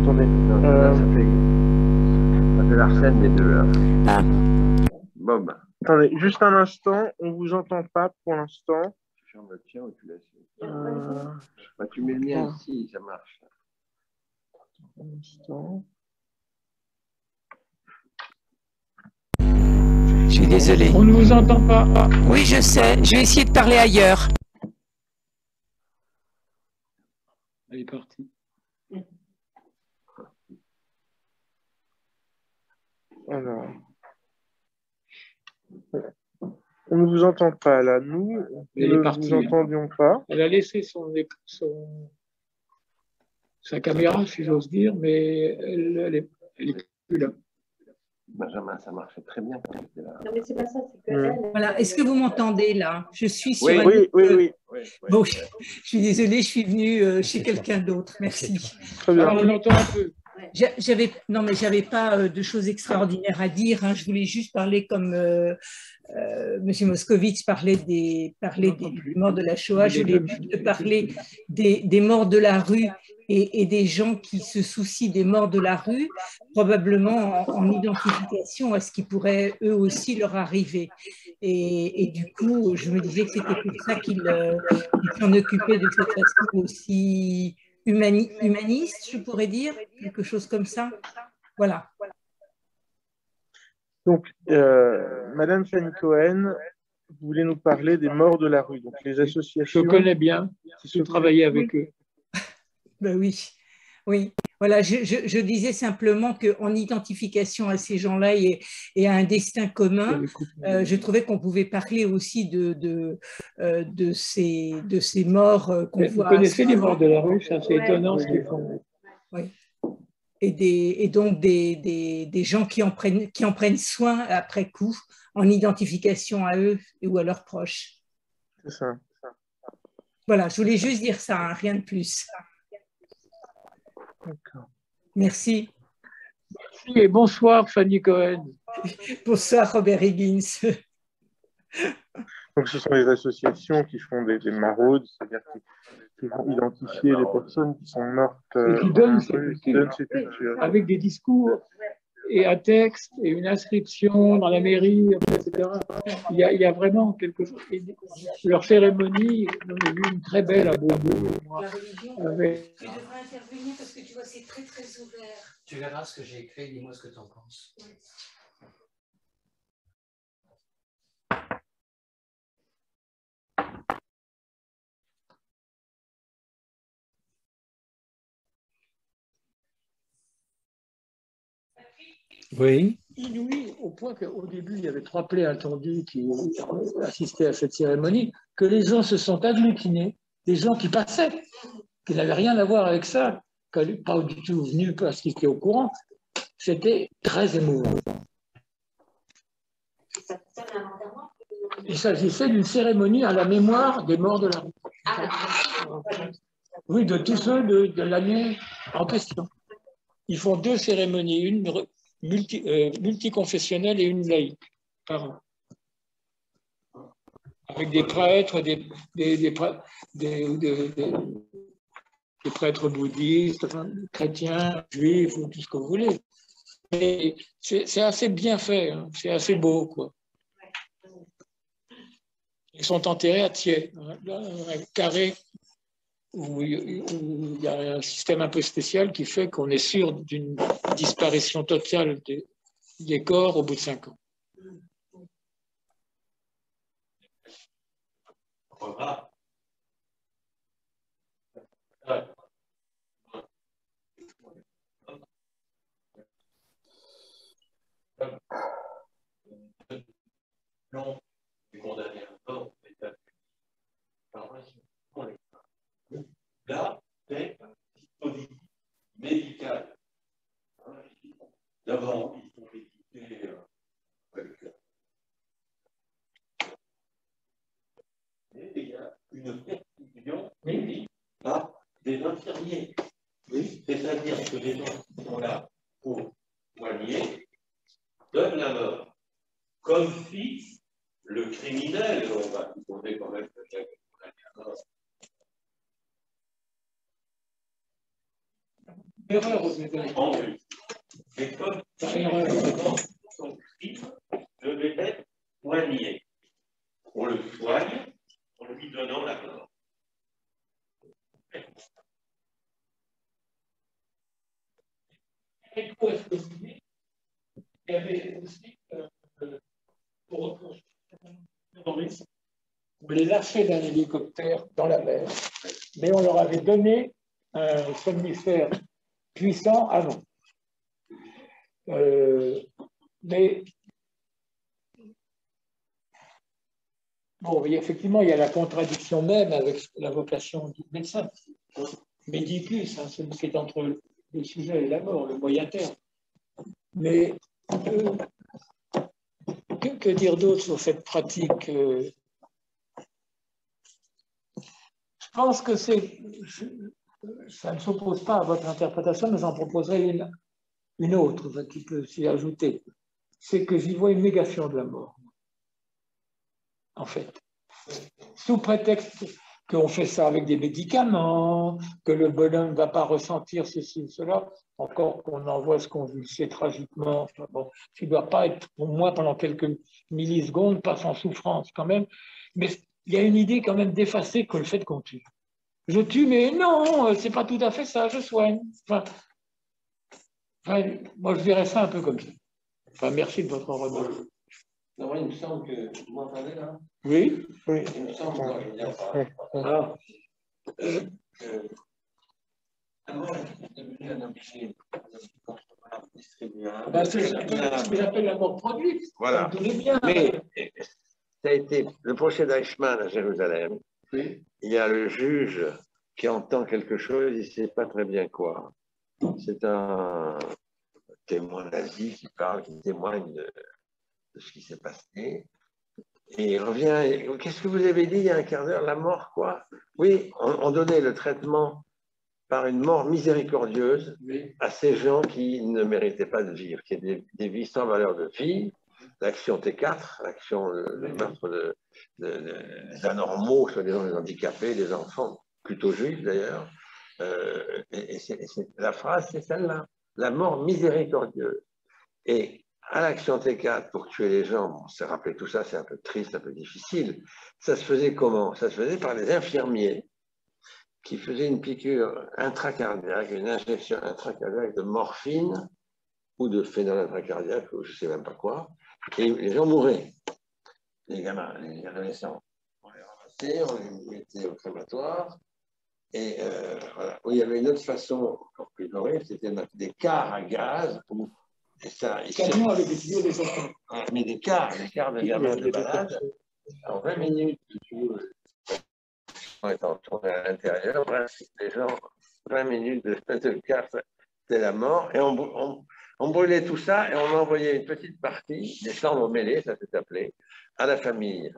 S2: Attendez.
S3: Ça fait l'arsène des deux, là.
S4: Ah.
S3: Bob.
S2: Attendez, juste un instant. On ne vous entend pas pour l'instant.
S3: Tu fermes le tien ou tu laisses? Bah, tu mets le mien ici, ça marche.
S2: Un instant.
S4: Je suis désolé.
S1: On ne vous entend pas.
S4: Oui, je sais. Je vais essayer de parler ailleurs.
S1: Elle est partie.
S2: Alors. On ne vous entend pas là. Nous,
S1: Elle
S2: ne
S1: est partie.
S2: vous entendions pas.
S1: Elle a laissé sa caméra, si j'ose dire, mais elle est plus là.
S3: Benjamin, ça marchait très bien quand j'étais là.
S5: Non, mais c'est pas ça, c'est que
S6: Voilà. Est-ce que vous m'entendez là? Je suis sur
S2: Oui.
S6: Bon, je suis désolée, je suis venue chez quelqu'un d'autre. Merci.
S2: Très bien.
S1: Alors, on entend un peu.
S6: Non, mais j'avais pas de choses extraordinaires à dire. Hein. Je voulais juste parler comme Monsieur Moscovitz parlait des morts de la Shoah. Je voulais juste parler des morts de la rue et des gens qui se soucient des morts de la rue, probablement en identification à ce qui pourrait eux aussi leur arriver. Et du coup, je me disais que c'était pour ça qu'ils s'en occupaient de cette façon aussi humaniste, je pourrais dire, quelque chose comme ça. Voilà.
S2: Donc, Madame Fanny Cohen, vous voulez nous parler des morts de la rue, donc les associations.
S1: Je connais bien, je travaillais avec eux.
S6: Ben oui, oui. Voilà, je disais simplement qu'en identification à ces gens-là et à un destin commun, je trouvais qu'on pouvait parler aussi de ces morts qu'on voit.
S1: Vous connaissez les morts de la rue, c'est assez étonnant ce qu'ils font.
S6: Oui. Et donc des gens qui en prennent soin après coup, en identification à eux ou à leurs proches.
S2: C'est ça.
S6: Voilà, je voulais juste dire ça, hein, rien de plus.
S2: D'accord.
S6: Merci.
S1: Merci et bonsoir Fanny Cohen.
S6: Bonsoir Robert Higgins.
S2: Donc, ce sont les associations qui font des maraudes, c'est-à-dire qui vont identifier les personnes qui sont mortes
S1: et qui donnent sépulture avec des discours et un texte et une inscription dans la mairie, etc. Il y a vraiment quelque chose. Et leur cérémonie, j'en ai vu une très belle à Beaubourg.
S6: Tu devrais intervenir parce que tu vois, c'est très très ouvert.
S5: Tu verras ce que j'ai écrit, dis-moi ce que tu en penses.
S1: Oui. Inouï, au point qu'au début, il y avait 3 plaies attendues qui assistaient à cette cérémonie, que les gens se sont agglutinés, des gens qui passaient, qui n'avaient rien à voir avec ça, pas du tout venus parce qu'ils étaient au courant. C'était très émouvant. Il s'agissait d'une cérémonie à la mémoire des morts de la rue. Oui, de tous ceux de l'année en question. Ils font 2 cérémonies, une multiconfessionnelle et une laïque par an. Avec des prêtres, des prêtres bouddhistes, enfin, chrétiens, juifs, ou tout ce que vous voulez. Mais c'est assez bien fait, hein, c'est assez beau, quoi. Ils sont enterrés à Thiers, un carré où il y a un système un peu spécial qui fait qu'on est sûr d'une disparition totale des corps au bout de 5 ans.
S7: Non, est condamné à mort, là, c'est un dispositif médical. D'abord, ils sont équipés et il y a une perfusion médicale par des infirmiers. Oui. C'est-à-dire que les gens qui sont là pour soigner donnent la mort. Comme si le criminel, on va supposer quand même que c'est un mort.
S1: Erreur,
S7: En plus. Mais comme son crime devait être soigné. On le soigne en lui donnant la mort.
S1: Et pour il y avait aussi, pour terroristes, on les lâchait d'un hélicoptère dans la mer, mais on leur avait donné un somnifère puissant avant. Mais bon, effectivement, il y a la contradiction même avec la vocation du médecin. Médicus, hein, c'est entre le sujet et la mort, le moyen terme. Mais que dire d'autre sur cette pratique? Je pense que ça ne s'oppose pas à votre interprétation, mais j'en proposerai une autre qui peut s'y ajouter. C'est que j'y vois une négation de la mort, en fait. Sous prétexte qu'on fait ça avec des médicaments, que le bonhomme ne va pas ressentir ceci ou cela, encore qu'on envoie ce qu'on sait tragiquement. Enfin, bon, tu ne dois pas être, pour moi, pendant quelques millisecondes, pas sans souffrance quand même. Mais il y a une idée quand même d'effacer que le fait qu'on tue. Je tue, mais non, c'est pas tout à fait ça, je soigne. Enfin, moi, je verrais ça un peu comme ça. Enfin, merci de votre remarque.
S7: Non, moi, il me semble que. Vous m'entendez là?
S2: Oui, oui.
S7: Il me semble, moi, je veux dire, avant, c'est devenu un objet distribué.
S1: C'est ce que j'appelle la mort produite.
S3: Voilà.
S1: Tous les biens.
S3: Mais ça a été le procès d'Eichmann à Jérusalem.
S1: Oui.
S3: Il y a le juge qui entend quelque chose, il ne sait pas très bien quoi. C'est un témoin nazi qui parle, qui témoigne de ce qui s'est passé. Et il revient, qu'est-ce que vous avez dit il y a un quart d'heure? La mort, quoi? Oui, on donnait le traitement par une mort miséricordieuse à ces gens qui ne méritaient pas de vivre, qui étaient des vies sans valeur de vie. L'action T4, l'action, le meurtre des anormaux, soi-disant des handicapés, des enfants, plutôt juifs d'ailleurs. La phrase, c'est celle-là, la mort miséricordieuse. Et à l'action T4, pour tuer les gens, on s'est rappelé tout ça, c'est un peu triste, un peu difficile. Ça se faisait comment? Ça se faisait par les infirmiers qui faisaient une piqûre intracardiaque, une injection intracardiaque de morphine ou de phénol intracardiaque, ou je ne sais même pas quoi, et les gens mouraient. Les gamins, les adolescents, on les ramassait, on les mettait au crématoire, et voilà. Il y avait une autre façon encore plus horrible, c'était des cars à gaz, et ça,
S1: Camion avec des tuyaux des enfants.
S3: mais des cars de gamins de malades, en 20 minutes, on est entouré à l'intérieur, les gens, 20 minutes de car, c'était la mort, et on brûlait tout ça, et on envoyait une petite partie, des cendres mêlées, ça s'est appelé, à la famille.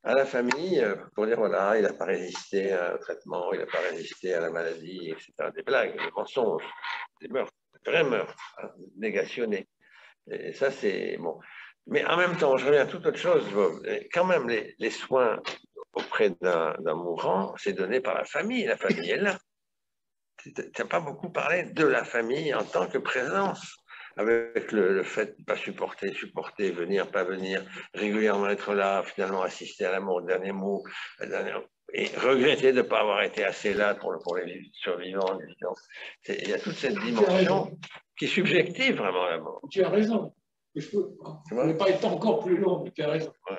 S3: À la famille, pour dire, voilà, il n'a pas résisté à un traitement, il n'a pas résisté à la maladie, etc. Des blagues, des mensonges, des meurtres, des vrais meurtres, hein, négationnés. Et ça, c'est bon. Mais en même temps, je reviens à toute autre chose. Quand même, les soins auprès d'un mourant, c'est donné par la famille. La famille est là. Tu n'as pas beaucoup parlé de la famille en tant que présence, avec le fait de ne pas supporter, venir, pas venir, régulièrement être là, finalement assister à la mort, au dernier mot, et regretter de ne pas avoir été assez là pour les survivants. Il y a toute cette dimension qui est subjective vraiment à la mort.
S1: Tu as raison. On n'est pas été encore plus long, mais tu as raison.
S3: Ouais.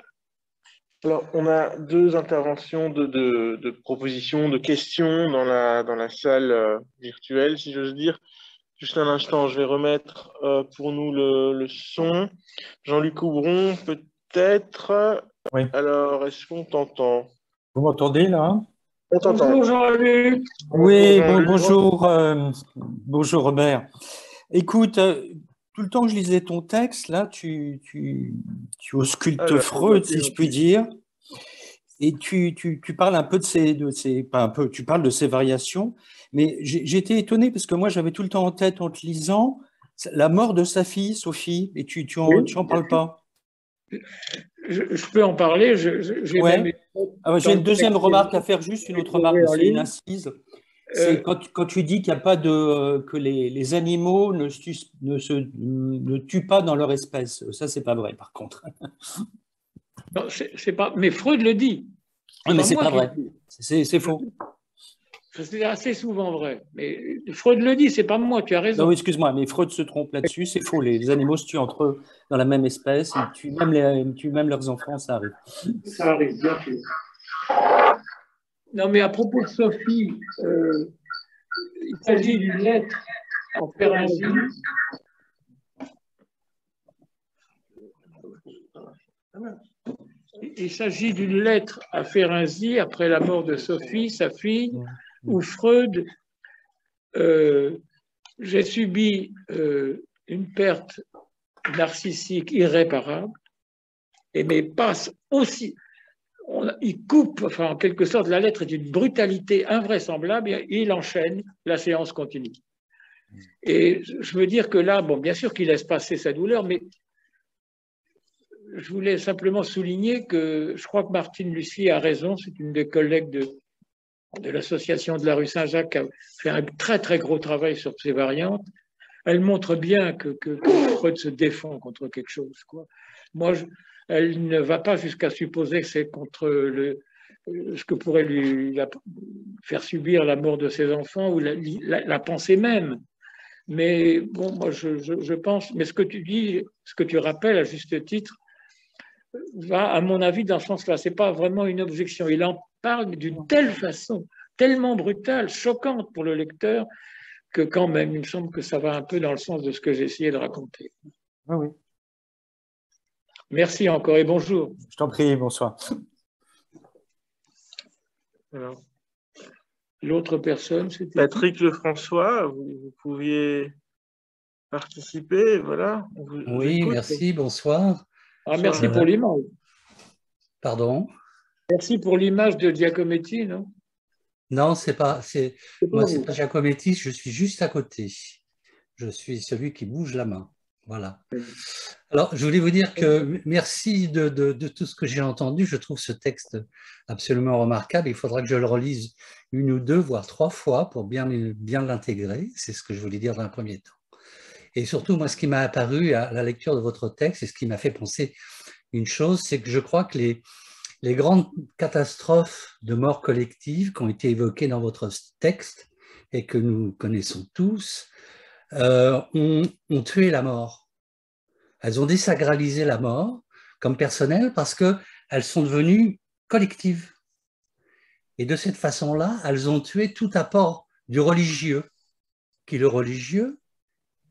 S2: Alors, on a deux interventions de propositions, de questions dans la salle virtuelle, si j'ose dire. Juste un instant, je vais remettre pour nous le son. Jean-Luc Aubron, peut-être.
S8: Oui.
S2: Alors, est-ce qu'on t'entend?
S8: Vous m'entendez là?
S2: On t'entend.
S1: Bonjour Jean-Luc.
S8: Oui,
S2: Bonjour,
S8: bonjour Robert. Écoute, tout le temps que je lisais ton texte, là, tu auscultes Freud, si je puis dire, et tu parles un peu pas un peu, tu parles de ces variations, mais j'étais étonné parce que moi, j'avais tout le temps en tête, en te lisant, la mort de sa fille, Sophie, et tu en parles pas.
S1: Je peux en parler.
S8: Ouais. J'ai une deuxième remarque à faire, juste une autre remarque, c'est une incise. C'est quand tu dis qu'il n'y a pas que les animaux ne tuent pas dans leur espèce. Ça, c'est pas vrai, par contre.
S1: Non, c'est pas. Mais Freud le dit.
S8: Non, mais c'est pas vrai. C'est faux.
S1: C'est assez souvent vrai. Mais Freud le dit, c'est pas moi. Tu as raison.
S8: Non, excuse-moi, mais Freud se trompe là-dessus. C'est faux. Les animaux se tuent entre eux dans la même espèce. Ils tuent même leurs enfants. Ça arrive.
S1: Ça arrive, bien sûr. Non, mais à propos de Sophie, il s'agit d'une lettre en Féringie. Il s'agit d'une lettre à Féringie après la mort de Sophie, sa fille, où Freud, j'ai subi une perte narcissique irréparable, mais passe aussi. Il coupe, enfin, en quelque sorte, la lettre est d'une brutalité invraisemblable et il enchaîne, la séance continue. Et je veux dire que là, bon, bien sûr qu'il laisse passer sa douleur, mais je voulais simplement souligner que je crois que Martine Lucie a raison, c'est une des collègues de l'association de la rue Saint-Jacques qui a fait un très très gros travail sur ces variantes. Elle montre bien que Freud se défend contre quelque chose, quoi. Moi, elle ne va pas jusqu'à supposer que c'est contre ce que pourrait lui faire subir la mort de ses enfants ou la pensée même. Mais bon, moi, je pense, mais ce que tu dis, ce que tu rappelles à juste titre, va, à mon avis, dans ce sens-là. Ce n'est pas vraiment une objection. Il en parle d'une telle façon, tellement brutale, choquante pour le lecteur, que quand même, il me semble que ça va un peu dans le sens de ce que j'ai essayé de raconter.
S8: Ah oui.
S1: Merci encore et bonjour.
S8: Je t'en prie, bonsoir.
S2: Alors,
S1: l'autre personne, c'était
S2: Patrick Lefrançois, vous pouviez participer, voilà. On vous
S5: Oui,
S2: écoute.
S5: merci, bonsoir.
S1: Ah, merci pour l'image.
S5: Pardon?
S1: Merci pour l'image de Giacometti, non?
S5: Non, moi, c'est
S1: vous.
S5: pas Giacometti, je suis juste à côté. Je suis celui qui bouge la main. Voilà. Alors, je voulais vous dire que merci de tout ce que j'ai entendu. Je trouve ce texte absolument remarquable. Il faudra que je le relise 1 ou 2, voire 3 fois pour bien l'intégrer. C'est ce que je voulais dire dans un premier temps. Et surtout, moi, ce qui m'a apparu à la lecture de votre texte et ce qui m'a fait penser une chose, c'est que je crois que les grandes catastrophes de mort collective qui ont été évoquées dans votre texte et que nous connaissons tous ont tué la mort. Elles ont désacralisé la mort comme personnelle parce qu'elles sont devenues collectives. Et de cette façon-là, elles ont tué tout apport du religieux, qui le religieux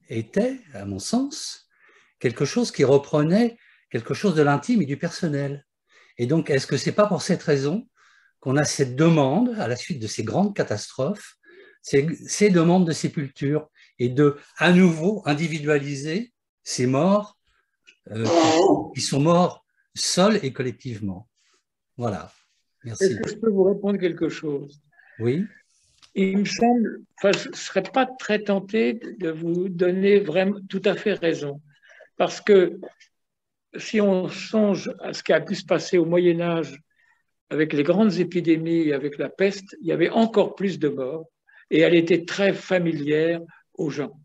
S5: était, à mon sens, quelque chose qui reprenait quelque chose de l'intime et du personnel. Et donc, est-ce que ce n'est pas pour cette raison qu'on a cette demande, à la suite de ces grandes catastrophes, ces demandes de sépulture et de, à nouveau, individualiser ces morts qui sont morts seuls et collectivement? Voilà. Merci.
S1: Est-ce que je peux vous répondre quelque chose?
S5: Oui.
S1: Il me semble, enfin, je ne serais pas très tenté de vous donner vraiment tout à fait raison. Parce que si on songe à ce qui a pu se passer au Moyen-Âge avec les grandes épidémies, avec la peste, il y avait encore plus de morts et elle était très familière aux gens.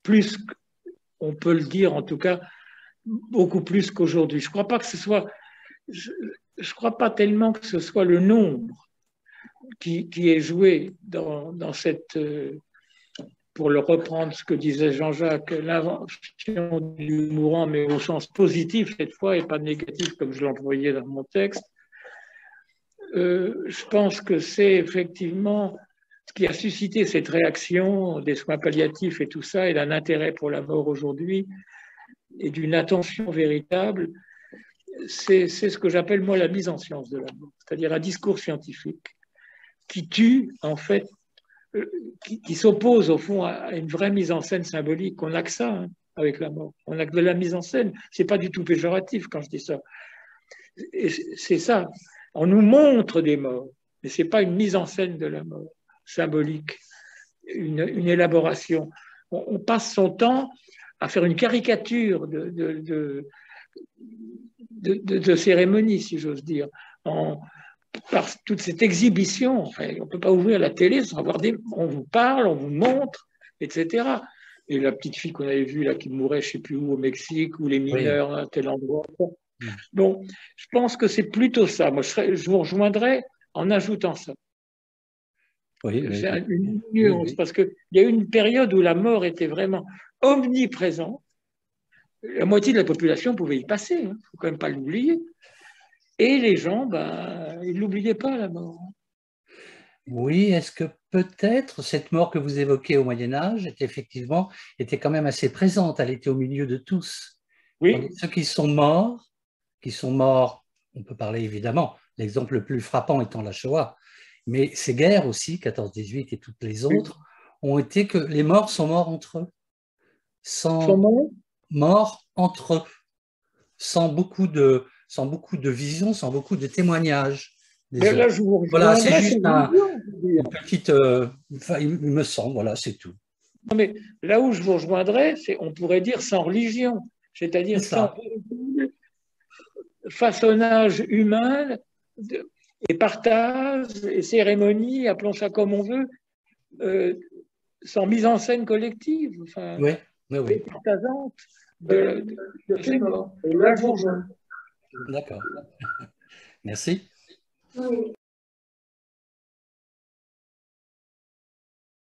S1: Plus, on peut le dire en tout cas, beaucoup plus qu'aujourd'hui. Je ne crois pas que ce soit, je crois pas tellement que ce soit le nombre qui est joué dans cette, pour le reprendre ce que disait Jean-Jacques, l'invention du mourant, mais au sens positif cette fois et pas négatif comme je l'employais dans mon texte. Je pense que c'est effectivement ce qui a suscité cette réaction des soins palliatifs et tout ça, et d'un intérêt pour la mort aujourd'hui, et d'une attention véritable, c'est ce que j'appelle moi la mise en science de la mort, c'est-à-dire un discours scientifique qui tue, en fait, qui s'oppose au fond à une vraie mise en scène symbolique. On n'a que ça hein, avec la mort. On n'a que de la mise en scène. C'est pas du tout péjoratif quand je dis ça. C'est ça. On nous montre des morts, mais c'est pas une mise en scène de la mort symbolique, une élaboration. On passe son temps à faire une caricature de cérémonie, si j'ose dire, par toute cette exhibition. Enfin, on ne peut pas ouvrir la télé sans avoir on vous parle, on vous montre, etc. Et la petite fille qu'on avait vue là, qui mourait, je ne sais plus où, au Mexique, ou les mineurs à tel endroit. Bon, je pense que c'est plutôt ça. Moi, je vous rejoindrais en ajoutant ça.
S5: Oui,
S1: c'est une nuance, parce qu'il y a eu une période où la mort était vraiment omniprésente. La moitié de la population pouvait y passer, il ne faut quand même pas l'oublier. Et les gens, ils ne l'oubliaient pas, la mort.
S5: Oui, est-ce que peut-être cette mort que vous évoquez au Moyen-Âge était quand même assez présente, elle était au milieu de tous.
S1: Oui.
S5: Ceux qui sont morts, on peut parler évidemment, l'exemple le plus frappant étant la Shoah, mais ces guerres aussi, 14-18 et toutes les autres, ont été que les morts sont morts entre eux. Morts entre eux, sans beaucoup de visions, sans beaucoup de témoignages.
S1: Là,
S5: voilà, c'est juste une petite... il me semble, voilà, c'est tout.
S1: Non, mais là où je vous rejoindrais, c'est, on pourrait dire, sans religion, c'est-à-dire sans façonnage humain et partage et cérémonie, appelons ça comme on veut, sans mise en scène collective, enfin, partageante de ces morts.
S5: D'accord. Merci.
S9: Oui.